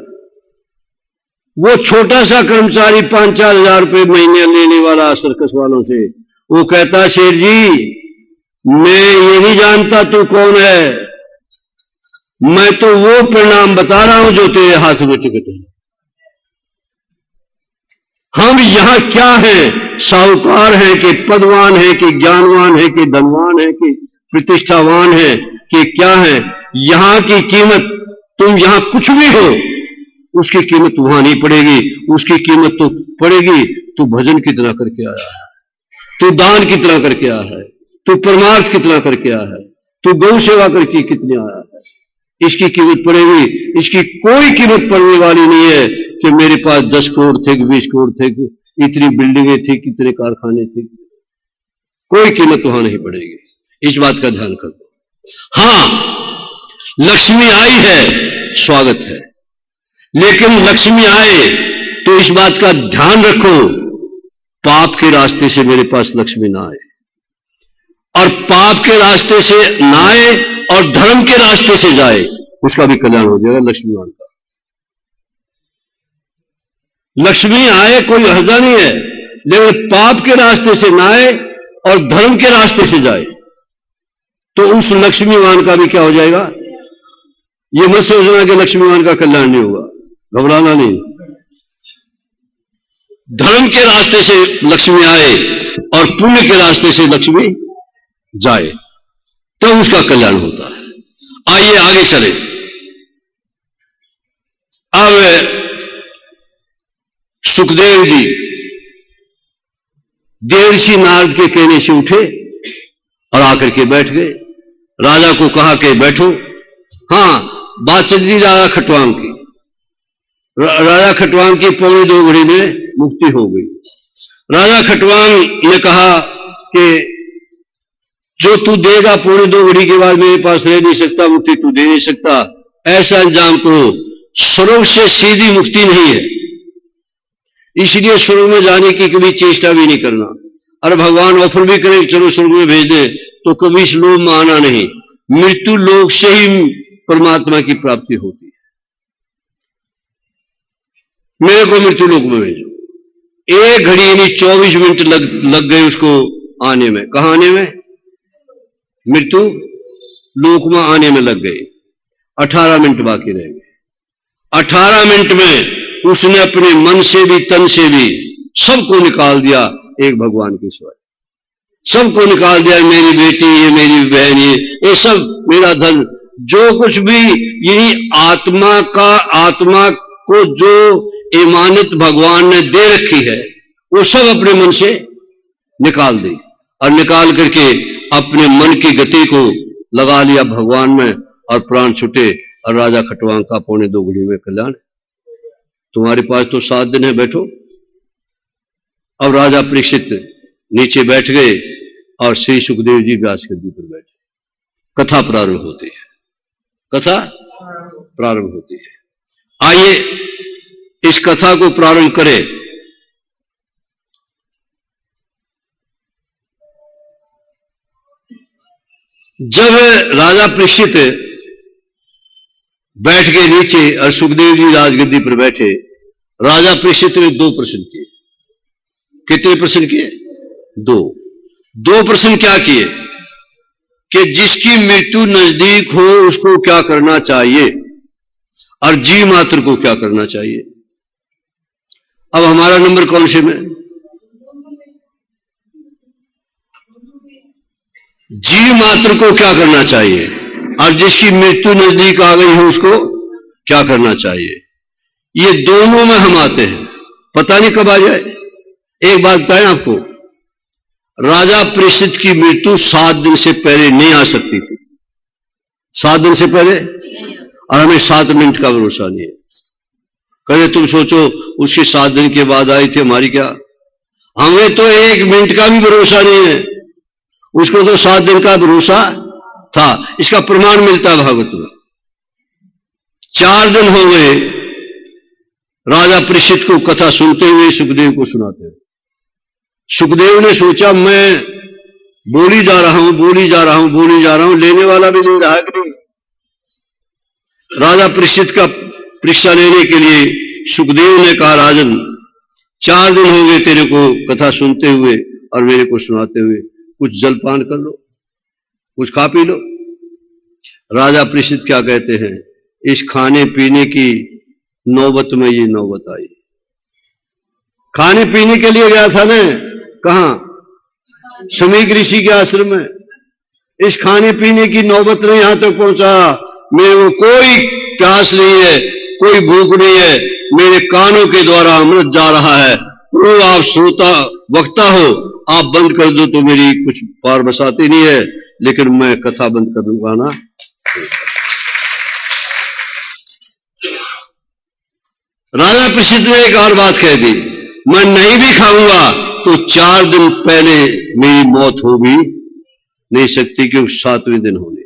वो छोटा सा कर्मचारी 5-4 हजार रुपये महीने लेने वाला सर्कस वालों से, वो कहता शेर जी मैं ये नहीं जानता तू कौन है, मैं तो वो परिणाम बता रहा हूं जो तेरे हाथ में टिकट है। हम यहां क्या हैं? साहूकार हैं कि पदवान हैं कि ज्ञानवान हैं कि धनवान हैं कि प्रतिष्ठावान हैं कि क्या है? यहां की कीमत, तुम यहां कुछ भी हो, उसकी कीमत वहां नहीं पड़ेगी। उसकी कीमत तो पड़ेगी तू भजन कितना करके आया है, तू दान कितना करके आया है, तू परमार्थ कितना करके आया है, तू गौ सेवा करके कितने आया है, इसकी कीमत पड़ेगी। इसकी कोई कीमत पड़ने वाली नहीं है कि मेरे पास 10 करोड़ थे, 20 करोड़ थे, इतनी बिल्डिंगें थी, कितने कारखाने थे, कोई कीमत वहां नहीं पड़ेगी। इस बात का ध्यान कर दो। हां, लक्ष्मी आई है, स्वागत है, लेकिन लक्ष्मी आए तो इस बात का ध्यान रखो पाप के रास्ते से मेरे पास लक्ष्मी ना आए, और पाप के रास्ते से ना आए और धर्म के रास्ते से जाए, उसका भी कल्याण हो जाएगा लक्ष्मीवान का। लक्ष्मी आए कोई हर्जा नहीं है, लेकिन पाप के रास्ते से ना आए और धर्म के रास्ते से जाए तो उस लक्ष्मीवान का भी क्या हो जाएगा। ये मत सोचना कि लक्ष्मीवान का कल्याण नहीं होगा, घबराना नहीं। धर्म के रास्ते से लक्ष्मी आए और पुण्य के रास्ते से लक्ष्मी जाए तो उसका कल्याण होता है। आइए आगे चले। अब सुखदेव जी देवर्षि नारद के कहने से उठे और आकर के बैठ गए। राजा को कहा कि बैठो। हां, बात चल रही राजा खटवांग की। राजा खटवांग की 1.25 घड़ी में मुक्ति हो गई। राजा खटवांग ने कहा कि जो तू देगा 1.25 घड़ी के बाद मेरे पास रह नहीं सकता, मुक्ति तू दे नहीं सकता, ऐसा इंतजाम करो। स्वर्ग से सीधी मुक्ति नहीं है, इसलिए स्वर्ग में जाने की कभी चेष्टा भी नहीं करना। और भगवान ऑफर भी करें चलो स्वर्ग में भेज दे तो कभी इस लोभ में आना नहीं। मृत्यु लोक से ही परमात्मा की प्राप्ति होती है। मेरे को मृत्यु लोक में भेजो। 1 घड़ी यानी 24 मिनट लग गए उसको आने में। कहां आने में? मृत्यु लोक में आने में लग गए। 18 मिनट बाकी रह गए। 18 मिनट में उसने अपने मन से भी तन से भी सबको निकाल दिया एक भगवान के सिवाय। सबको निकाल दिया, मेरी बेटी, ये मेरी बहन, ये सब मेरा धन, जो कुछ भी यही आत्मा को जो इमानत भगवान ने दे रखी है वो सब अपने मन से निकाल दी और निकाल करके अपने मन की गति को लगा लिया भगवान में और प्राण छूटे। और राजा खटवांग का 1.25 घड़ी में कल्याण। तुम्हारे पास तो 7 दिन है, बैठो। अब राजा परीक्षित नीचे बैठ गए और श्री सुखदेव जी व्यास गद्दी पर बैठे। कथा प्रारंभ होती है। कथा प्रारंभ होती है। आइए इस कथा को प्रारंभ करें। जब राजा परीक्षित बैठ गए नीचे और सुखदेव जी राजगद्दी पर बैठे, राजा परीक्षित ने 2 प्रश्न किए। कितने प्रश्न किए? 2 प्रश्न क्या किए कि जिसकी मृत्यु नजदीक हो उसको क्या करना चाहिए और जीव मात्र को क्या करना चाहिए। अब हमारा नंबर कौन से में? जीव मात्र को क्या करना चाहिए और जिसकी मृत्यु नजदीक आ गई हो उसको क्या करना चाहिए। ये दोनों में हम आते हैं, पता नहीं कब आ जाए। एक बात बताएं आपको, राजा परीक्षित की मृत्यु 7 दिन से पहले नहीं आ सकती थी। 7 दिन से पहले, और हमें 7 मिनट का भरोसा नहीं है। कहे तुम सोचो उसके 7 दिन के बाद आई थी, हमारी क्या? हमें तो 1 मिनट का भी भरोसा नहीं है। उसको तो 7 दिन का भरोसा था। इसका प्रमाण मिलता है भागवत में। 4 दिन हो गए राजा परीक्षित को कथा सुनते हुए, सुखदेव को सुनाते हुए। सुखदेव ने सोचा मैं बोली जा रहा हूं, लेने वाला भी नहीं रहा कि नहीं। राजा परीक्षित का परीक्षा लेने के लिए सुखदेव ने कहा, राजन 4 दिन हो गए तेरे को कथा सुनते हुए और मेरे को सुनाते हुए, कुछ जलपान कर लो, कुछ खा पी लो। राजा परीक्षित क्या कहते हैं, इस खाने पीने की नौबत में ये नौबत आई। खाने पीने के लिए गया था ना, कहां? समीक ऋषि के आश्रम में। इस खाने पीने की नौबत ने यहां तक पहुंचा। मेरे को कोई प्यास नहीं है, कोई भूख नहीं है, मेरे कानों के द्वारा अमृत जा रहा है। तो आप श्रोता वक्ता हो, आप बंद कर दो तो मेरी कुछ पार बसाती नहीं है, लेकिन मैं कथा बंद कर दूंगा ना। राजा परीक्षित ने एक और बात कह दी, मैं नहीं भी खाऊंगा तो 4 दिन पहले मेरी मौत हो भी नहीं सकती, क्योंकि 7वें दिन होने।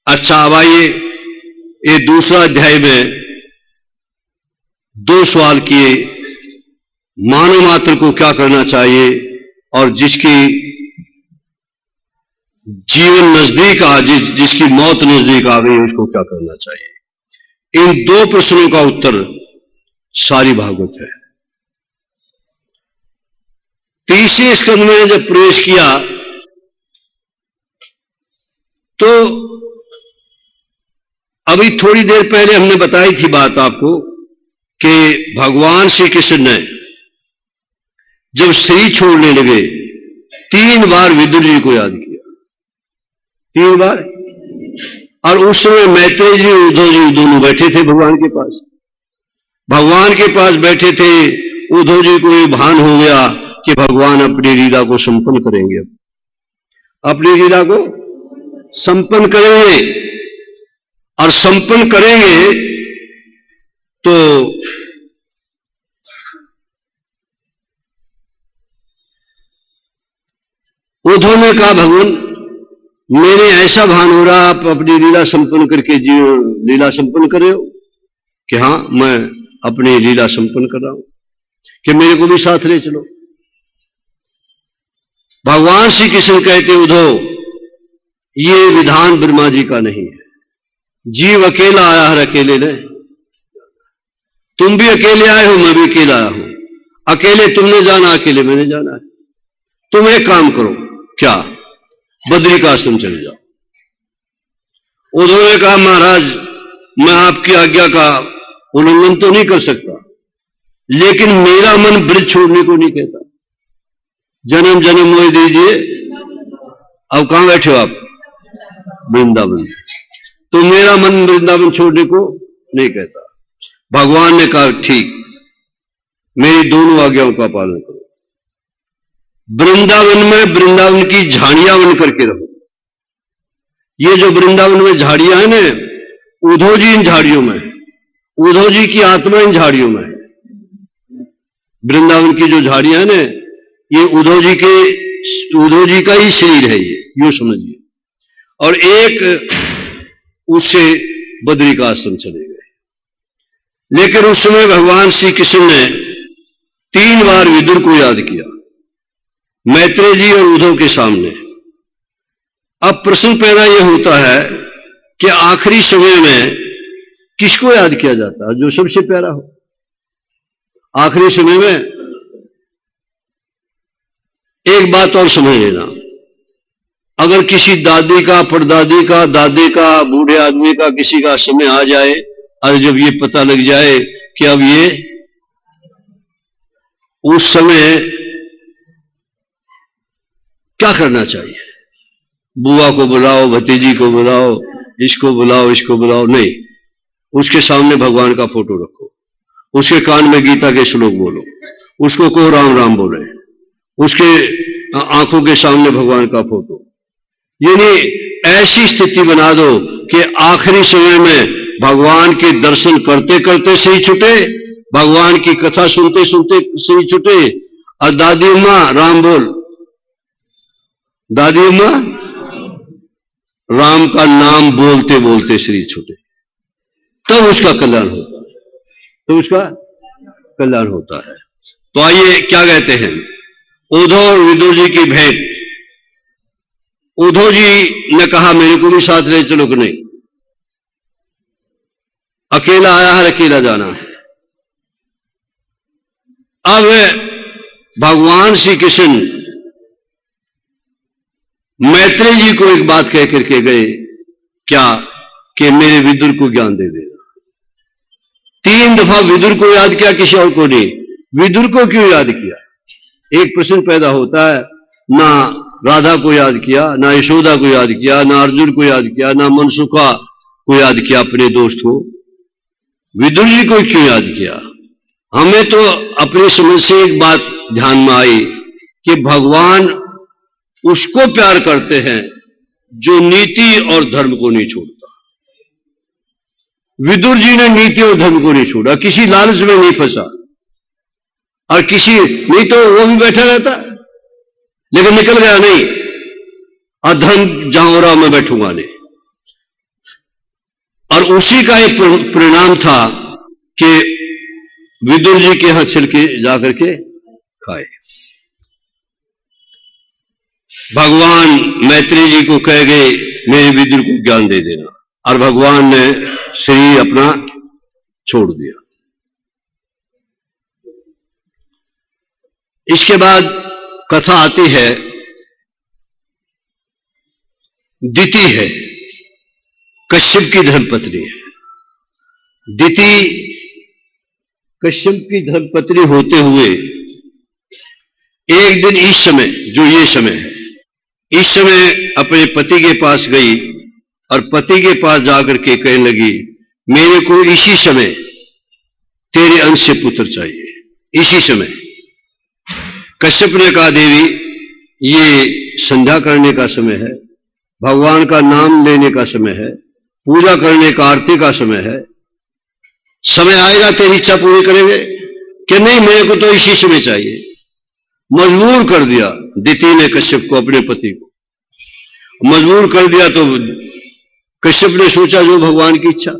अच्छा, अब आइए ये दूसरा अध्याय में 2 सवाल किए। मानव मात्र को क्या करना चाहिए और जिसकी जीवन नजदीक जिसकी मौत नजदीक आ गई उसको क्या करना चाहिए। इन 2 प्रश्नों का उत्तर सारी भागवत है। 30वें स्कंद में जब प्रवेश किया तो अभी थोड़ी देर पहले हमने बताई थी बात आपको कि भगवान श्री कृष्ण ने जब शरीर छोड़ने लगे 3 बार विदुर जी को याद किया। 3 बार। और उस समय मैत्रेय जी और उद्धव जी दोनों बैठे थे भगवान के पास। भगवान के पास बैठे थे। उद्धव जी को ये भान हो गया कि भगवान अपनी लीला को संपन्न करेंगे, अपनी लीला को संपन्न करेंगे। और संपन्न करेंगे तो उद्धव ने कहा, भगवान मेरे ऐसा भान हो रहा, आप अपनी लीला संपन्न करके लीला संपन्न कर रहे हो कि हां मैं अपनी लीला संपन्न कर रहा हूं, कि मेरे को भी साथ ले चलो। भगवान श्री कृष्ण कहते, उद्धव ये विधान ब्रह्मा जी का नहीं है, जीव अकेला आया है, अकेले ने, तुम भी अकेले आए हो, मैं भी अकेला आया हूं, अकेले तुमने जाना, अकेले मैंने जाना है। तुम एक काम करो, क्या, बद्री का आश्रम चले जाओ। उद्धव ने कहा, महाराज मैं आपकी आज्ञा का उल्लंघन तो नहीं कर सकता, लेकिन मेरा मन ब्रज छोड़ने को नहीं कहता। जन्म जन्म मोह दीजिए, अब कहां बैठे हो आप, वृंदावन, तो मेरा मन वृंदावन छोड़ने को नहीं कहता। भगवान ने कहा, ठीक, मेरी दोनों आज्ञाओं का पालन करो, वृंदावन में वृंदावन की झाड़ियां बन करके रहो। ये जो वृंदावन में झाड़ियां हैं ना, उद्धव जी इन झाड़ियों में, उद्धव जी की आत्मा इन झाड़ियों में। वृंदावन की जो झाड़ियां हैं ना, ये उद्धव जी का ही शरीर है, ये यूं समझिए। और एक उससे बद्री का आश्रम चले गए। लेकिन उस समय भगवान श्री कृष्ण ने 3 बार विदुर को याद किया, मैत्रेय जी और उद्धव के सामने। अब प्रश्न पैदा यह होता है कि आखिरी समय में किसको याद किया जाता है, जो सबसे प्यारा हो। आखिरी समय में एक बात और समझ लेना, अगर किसी दादी का, परदादी का, दादे का, बूढ़े आदमी का किसी का समय आ जाए और जब ये पता लग जाए कि अब ये, उस समय क्या करना चाहिए? बुआ को बुलाओ, भतीजी को बुलाओ, इसको बुलाओ, इसको बुलाओ? नहीं, उसके सामने भगवान का फोटो रखो, उसके कान में गीता के श्लोक बोलो, उसको कहो राम राम बोले, उसके आंखों के सामने भगवान का फोटो। यानी ऐसी स्थिति बना दो कि आखिरी समय में भगवान के दर्शन करते करते सही छूटे, भगवान की कथा सुनते सुनते सही छूटे, और दादी अम्मा राम बोल, दादी अम्मा राम का नाम बोलते बोलते शरीर छूटे, तब उसका कल्याण होता है, तो उसका कल्याण होता है। तो आइए क्या कहते हैं, उद्धव और विदुर जी की भेंट। उद्धव जी ने कहा, मेरे को भी साथ ले चलो कि नहीं, अकेला आया है, अकेला जाना है। अब भगवान श्री कृष्ण मैत्रेय जी को एक बात कह करके गए, क्या, कि मेरे विदुर को ज्ञान दे देना। 3 दफा विदुर को याद किया, किसी और को नहीं। विदुर को क्यों याद किया? एक प्रश्न पैदा होता है, ना राधा को याद किया, ना यशोदा को याद किया, ना अर्जुन को याद किया, ना मनसुखा को याद किया, अपने दोस्त को। विदुर जी को क्यों याद किया? हमें तो अपनी समझ से एक बात ध्यान में आई कि भगवान उसको प्यार करते हैं जो नीति और धर्म को नहीं छोड़ता। विदुर जी ने नीति और धर्म को नहीं छोड़ा, किसी लालच में नहीं फंसा, और किसी नहीं तो वो भी बैठा रहता, लेकिन निकल गया नहीं, अधर्म जहां हो रहा मैं बैठूंगा नहीं। और उसी का एक परिणाम था कि विदुर जी के यहां छिलके जाकर के खाए। भगवान मैत्रेय जी को कह गए, मेरे विदुर को ज्ञान दे देना, और भगवान ने शरीर अपना छोड़ दिया। इसके बाद कथा आती है, दिति है, कश्यप की धर्मपत्नी है। दिति कश्यप की धर्मपत्नी होते हुए एक दिन इस समय, जो ये समय है, इस समय अपने पति के पास गई और पति के पास जाकर के कहने लगी, मेरे को इसी समय तेरे अंश से पुत्र चाहिए, इसी समय। कश्यप ने कहा, देवी ये संध्या करने का समय है, भगवान का नाम लेने का समय है, पूजा करने का, आरती का समय है, समय आएगा तेरी इच्छा पूरी करेंगे कि नहीं, मेरे को तो इसी समय चाहिए। मजबूर कर दिया दिति ने कश्यप को, अपने पति को मजबूर कर दिया। तो कश्यप ने सोचा जो भगवान की इच्छा।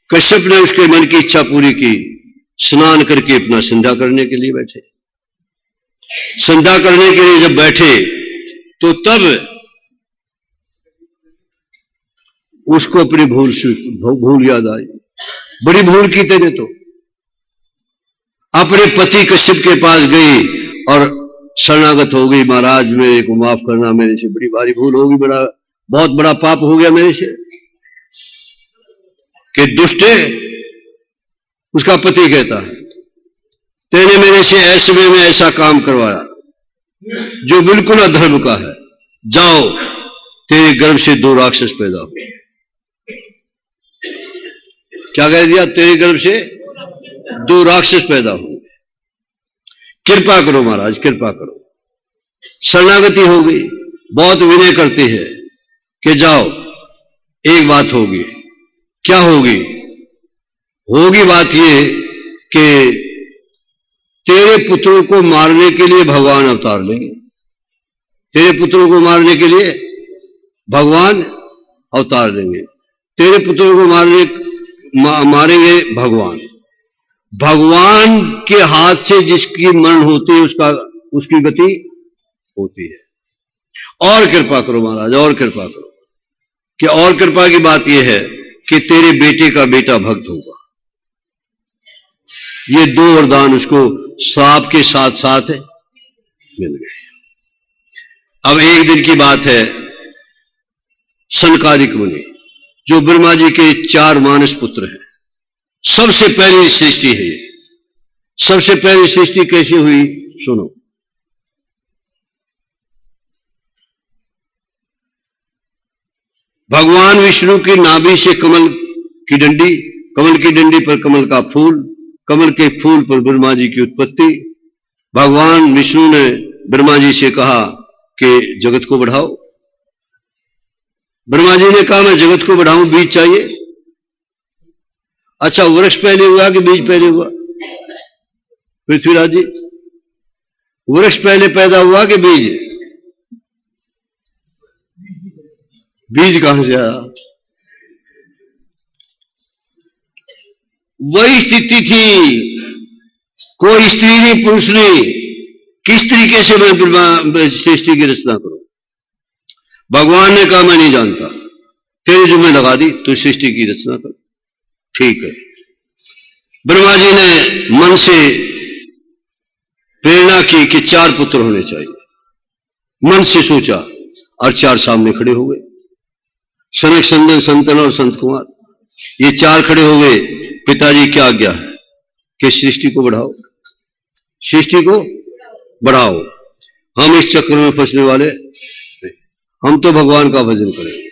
कश्यप ने उसके मन की इच्छा पूरी की। स्नान करके अपना संध्या करने के लिए बैठे। संध्या करने के लिए जब बैठे तो तब उसको अपनी भूल याद आई। बड़ी भूल की तेने तो। अपने पति कश्यप के पास गई और शरणागत हो गई, महाराज मेरे को माफ करना, मेरे से बड़ी भारी भूल होगी, बहुत बड़ा पाप हो गया मेरे से। कि दुष्ट है, उसका पति कहता है तेने मेरे से ऐसे में ऐसा काम करवाया जो बिल्कुल अधर्म का है। जाओ, तेरे गर्भ से 2 राक्षस पैदा हुए। क्या कह दिया? तेरे गर्भ से 2 राक्षस पैदा हुए। कृपा करो महाराज, कृपा करो। शरणागति हो गई, बहुत विनय करती है कि जाओ, एक बात होगी। क्या होगी? होगी बात ये कि तेरे पुत्रों को मारने के लिए भगवान अवतार लेंगे। तेरे पुत्रों को मारने के लिए भगवान अवतार देंगे। तेरे पुत्रों को मारेंगे भगवान। भगवान के हाथ से जिसकी मरण होती है उसकी गति होती है। और कृपा करो महाराज, और कृपा करो। कि और कृपा की बात यह है कि तेरे बेटे का बेटा भक्त होगा। ये 2 वरदान उसको श्राप के साथ साथ मिल गए। अब एक दिन की बात है, सनकादिक मुनि जो ब्रह्मा जी के 4 मानस पुत्र हैं, सबसे पहली सृष्टि है ये। सबसे पहली सृष्टि कैसे हुई सुनो। भगवान विष्णु की नाभि से कमल की डंडी, कमल की डंडी पर कमल का फूल, कमल के फूल पर ब्रह्मा जी की उत्पत्ति। भगवान विष्णु ने ब्रह्मा जी से कहा कि जगत को बढ़ाओ। ब्रह्मा जी ने कहा मैं जगत को बढ़ाऊं, बीज चाहिए। अच्छा, वृक्ष पहले हुआ कि बीज पहले हुआ? पृथ्वीराज जी, वृक्ष पहले पैदा हुआ कि बीज? बीज कहां से आया? वही स्थिति थी, कोई स्त्री नहीं पुरुष नहीं। किस तरीके से मैं सृष्टि की रचना करूं? भगवान ने कहा मैं नहीं जानता, तेरे जुम्मे लगा दी, तू सृष्टि की रचना कर। ठीक है। ब्रह्मा जी ने मन से प्रेरणा की कि 4 पुत्र होने चाहिए। मन से सोचा और 4 सामने खड़े हो गए। सनक, संदन, संतन और संत कुमार, ये 4 खड़े हो गए। पिताजी क्या आज्ञा है? कि सृष्टि को बढ़ाओ, सृष्टि को बढ़ाओ। हम इस चक्र में फंसने वाले, हम तो भगवान का भजन करेंगे।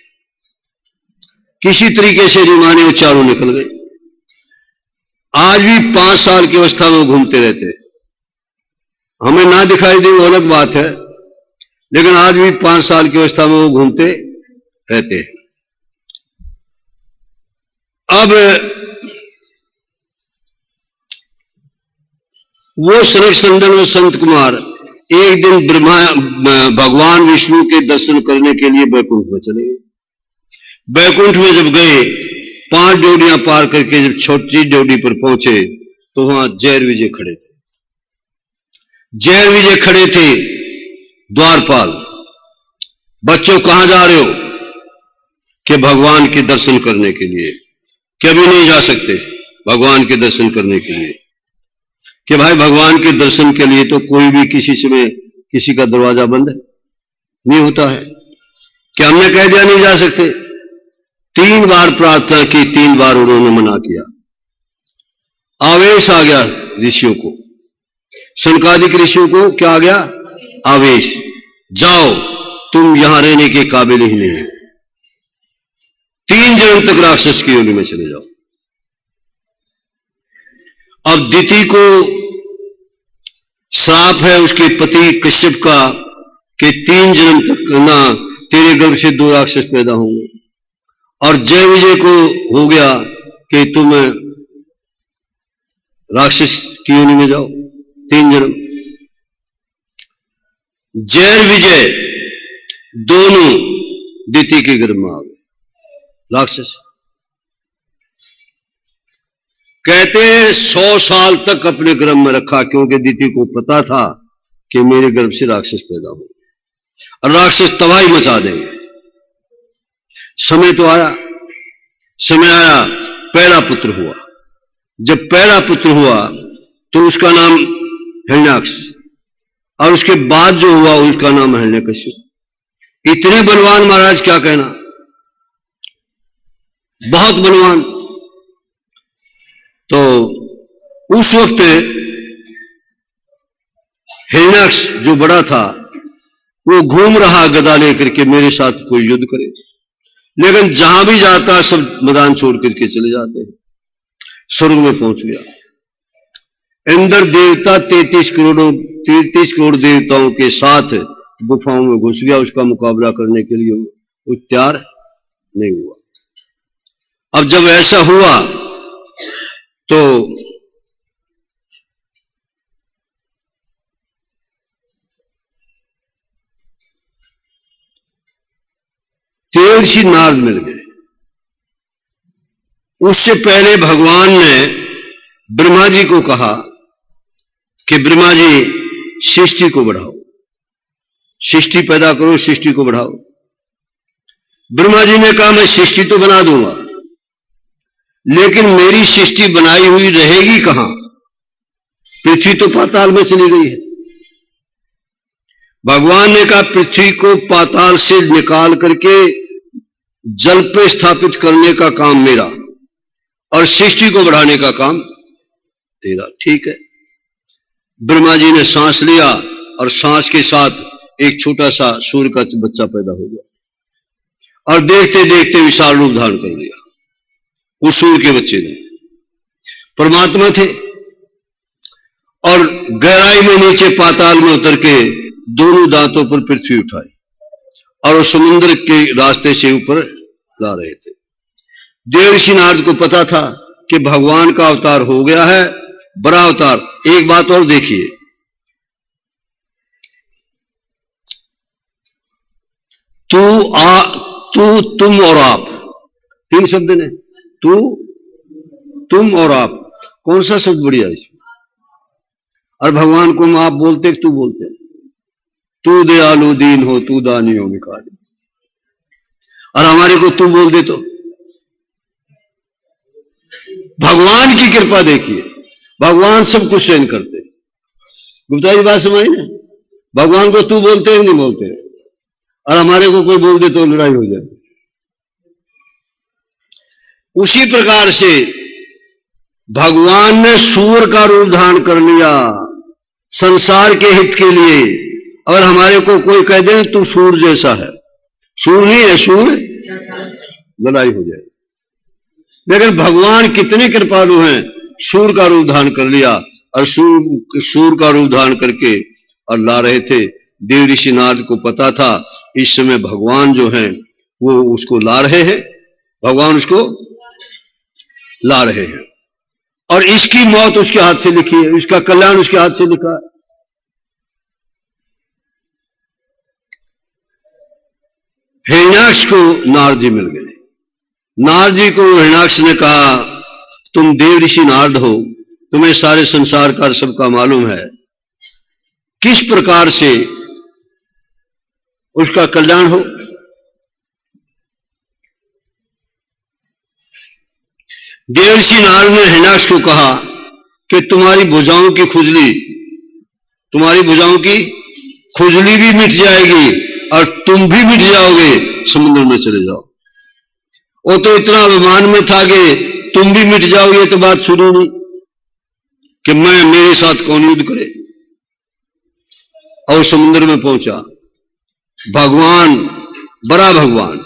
किसी तरीके से नहीं माने, वो 4 निकल गए। आज भी 5 साल की अवस्था में घूमते रहते। हमें ना दिखाई दे वो अलग बात है, लेकिन आज भी 5 साल की अवस्था में वो घूमते रहते हैं। अब वो सनक, संदन और संत कुमार एक दिन भगवान विष्णु के दर्शन करने के लिए बैकुंठ में चले गए। बैकुंठ में जब गए, 5 ड्योढ़ियां पार करके जब छोटी ड्योढ़ी पर पहुंचे तो वहां जैर विजय खड़े थे। जैर विजय खड़े थे, द्वारपाल। बच्चों कहां जा रहे हो? कि भगवान के दर्शन करने के लिए। कि अभी नहीं जा सकते भगवान के दर्शन करने के लिए। कि भाई भगवान के दर्शन के लिए तो कोई भी किसी समय किसी का दरवाजा बंद नहीं होता है। कि हमने कह दिया नहीं जा सकते। 3 बार प्रार्थना की, 3 बार उन्होंने मना किया। आवेश आ गया ऋषियों को, सनकादिक ऋषियों को क्या आ गया? आवेश। जाओ, तुम यहां रहने के काबिल ही नहीं है। 3 जन्म तक राक्षस की योनि में चले जाओ। अब दिति को श्राप है उसके पति कश्यप का कि 3 जन्म तक ना तेरे गर्भ से 2 राक्षस पैदा होंगे। और जय विजय को हो गया कि तुम राक्षस की योनि में जाओ, 3 जन्म। जैर विजय दोनों दिति के गर्भ में आ गए, राक्षस। कहते हैं 100 साल तक अपने गर्भ में रखा, क्योंकि दिति को पता था कि मेरे गर्भ से राक्षस पैदा हो और राक्षस तबाही मचा देंगे। समय तो आया, समय आया, पहला पुत्र हुआ। जब पहला पुत्र हुआ तो उसका नाम हिरण्याक्ष, और उसके बाद जो हुआ उसका नाम हिरण्यकश्यप। इतने बलवान महाराज, क्या कहना, बहुत बलवान। तो उस वक्त हिरण्याक्ष जो बड़ा था वो घूम रहा गदा लेकर के, मेरे साथ कोई युद्ध करे, लेकिन जहां भी जाता सब मैदान छोड़ करके चले जाते। स्वर्ग में पहुंच गया। इंद्र देवता 33 करोड़ देवताओं के साथ गुफाओं में घुस गया, उसका मुकाबला करने के लिए वो तैयार नहीं हुआ। अब जब ऐसा हुआ तो देवर्षि नारद मिल गए। उससे पहले भगवान ने ब्रह्मा जी को कहा कि ब्रह्मा जी सृष्टि को बढ़ाओ, सृष्टि पैदा करो, सृष्टि को बढ़ाओ। ब्रह्मा जी ने कहा मैं सृष्टि तो बना दूंगा, लेकिन मेरी सृष्टि बनाई हुई रहेगी कहां? पृथ्वी तो पाताल में चली गई है। भगवान ने कहा पृथ्वी को पाताल से निकाल करके जल पे स्थापित करने का काम मेरा, और सृष्टि को बढ़ाने का काम तेरा। ठीक है। ब्रह्मा जी ने सांस लिया, और सांस के साथ एक छोटा सा सूर्य का बच्चा पैदा हो गया, और देखते देखते विशाल रूप धारण कर लिया। उस सूर्य के बच्चे ने परमात्मा थे, और गहराई में नीचे पाताल में उतर के दोनों दांतों पर पृथ्वी उठाई, और वो समुद्र के रास्ते से ऊपर ला रहे थे। देवर्षि नारद को पता था कि भगवान का अवतार हो गया है, बड़ा अवतार। एक बात और देखिए, तू, तुम और आप, 3 शब्द ने, तू, तुम और आप। कौन सा शब्द बढ़िया है इसमें? और भगवान को हम आप बोलते तू बोलते? तू दयालु दीन हो, तू दानी हो भिखारी। और हमारे को तू बोल दे तो भगवान की कृपा देखिए, भगवान सब कुछ सहन करते। गुप्ता जी बात समझ ना? भगवान को तू बोलते हैं नहीं बोलते, और हमारे को कोई बोल दे तो लड़ाई हो जाए। उसी प्रकार से भगवान ने सूर का रूप धारण कर लिया संसार के हित के लिए। और हमारे को कोई कह दे तू सूर जैसा है, सूर नहीं है, सूर, लड़ाई हो जाए। लेकिन भगवान कितने कृपालु हैं, सूर का रूप धारण कर लिया, और सूर का रूप धारण करके और ला रहे थे। देवर्षि नारद को पता था इस समय भगवान जो हैं वो उसको ला रहे हैं, भगवान उसको ला रहे हैं, और इसकी मौत उसके हाथ से लिखी है, इसका कल्याण उसके हाथ से लिखा है। हिरण्याक्ष को नारद जी मिल गए। नारद जी को हिरण्याक्ष ने कहा तुम देवर्षि नारद हो, तुम्हें सारे संसार का सबका मालूम है, किस प्रकार से उसका कल्याण हो। देवर्षि नारद ने हिरण्याक्ष को कहा कि तुम्हारी भुजाओं की खुजली भी मिट जाएगी, और तुम भी मिट जाओगे, समुद्र में चले जाओ। वो तो इतना अभिमान में था कि तुम भी मिट जाओगे, तो बात सुनी नहीं कि मेरे साथ कौन युद्ध करे। और समुद्र में पहुंचा। भगवान, बड़ा भगवान,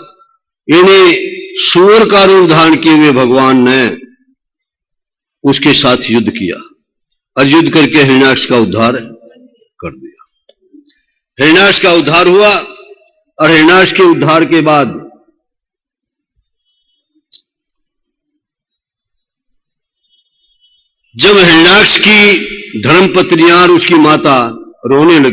इन्हें सूर का रूप धारण किए हुए भगवान ने उसके साथ युद्ध किया, और युद्ध करके हिरण्याक्ष का उद्धार कर दिया। हिरण्याक्ष का उद्धार हुआ, और हिरण्याक्ष के उद्धार के बाद जब हिरण्याक्ष की धर्मपत्नियां और उसकी माता रोने लगी,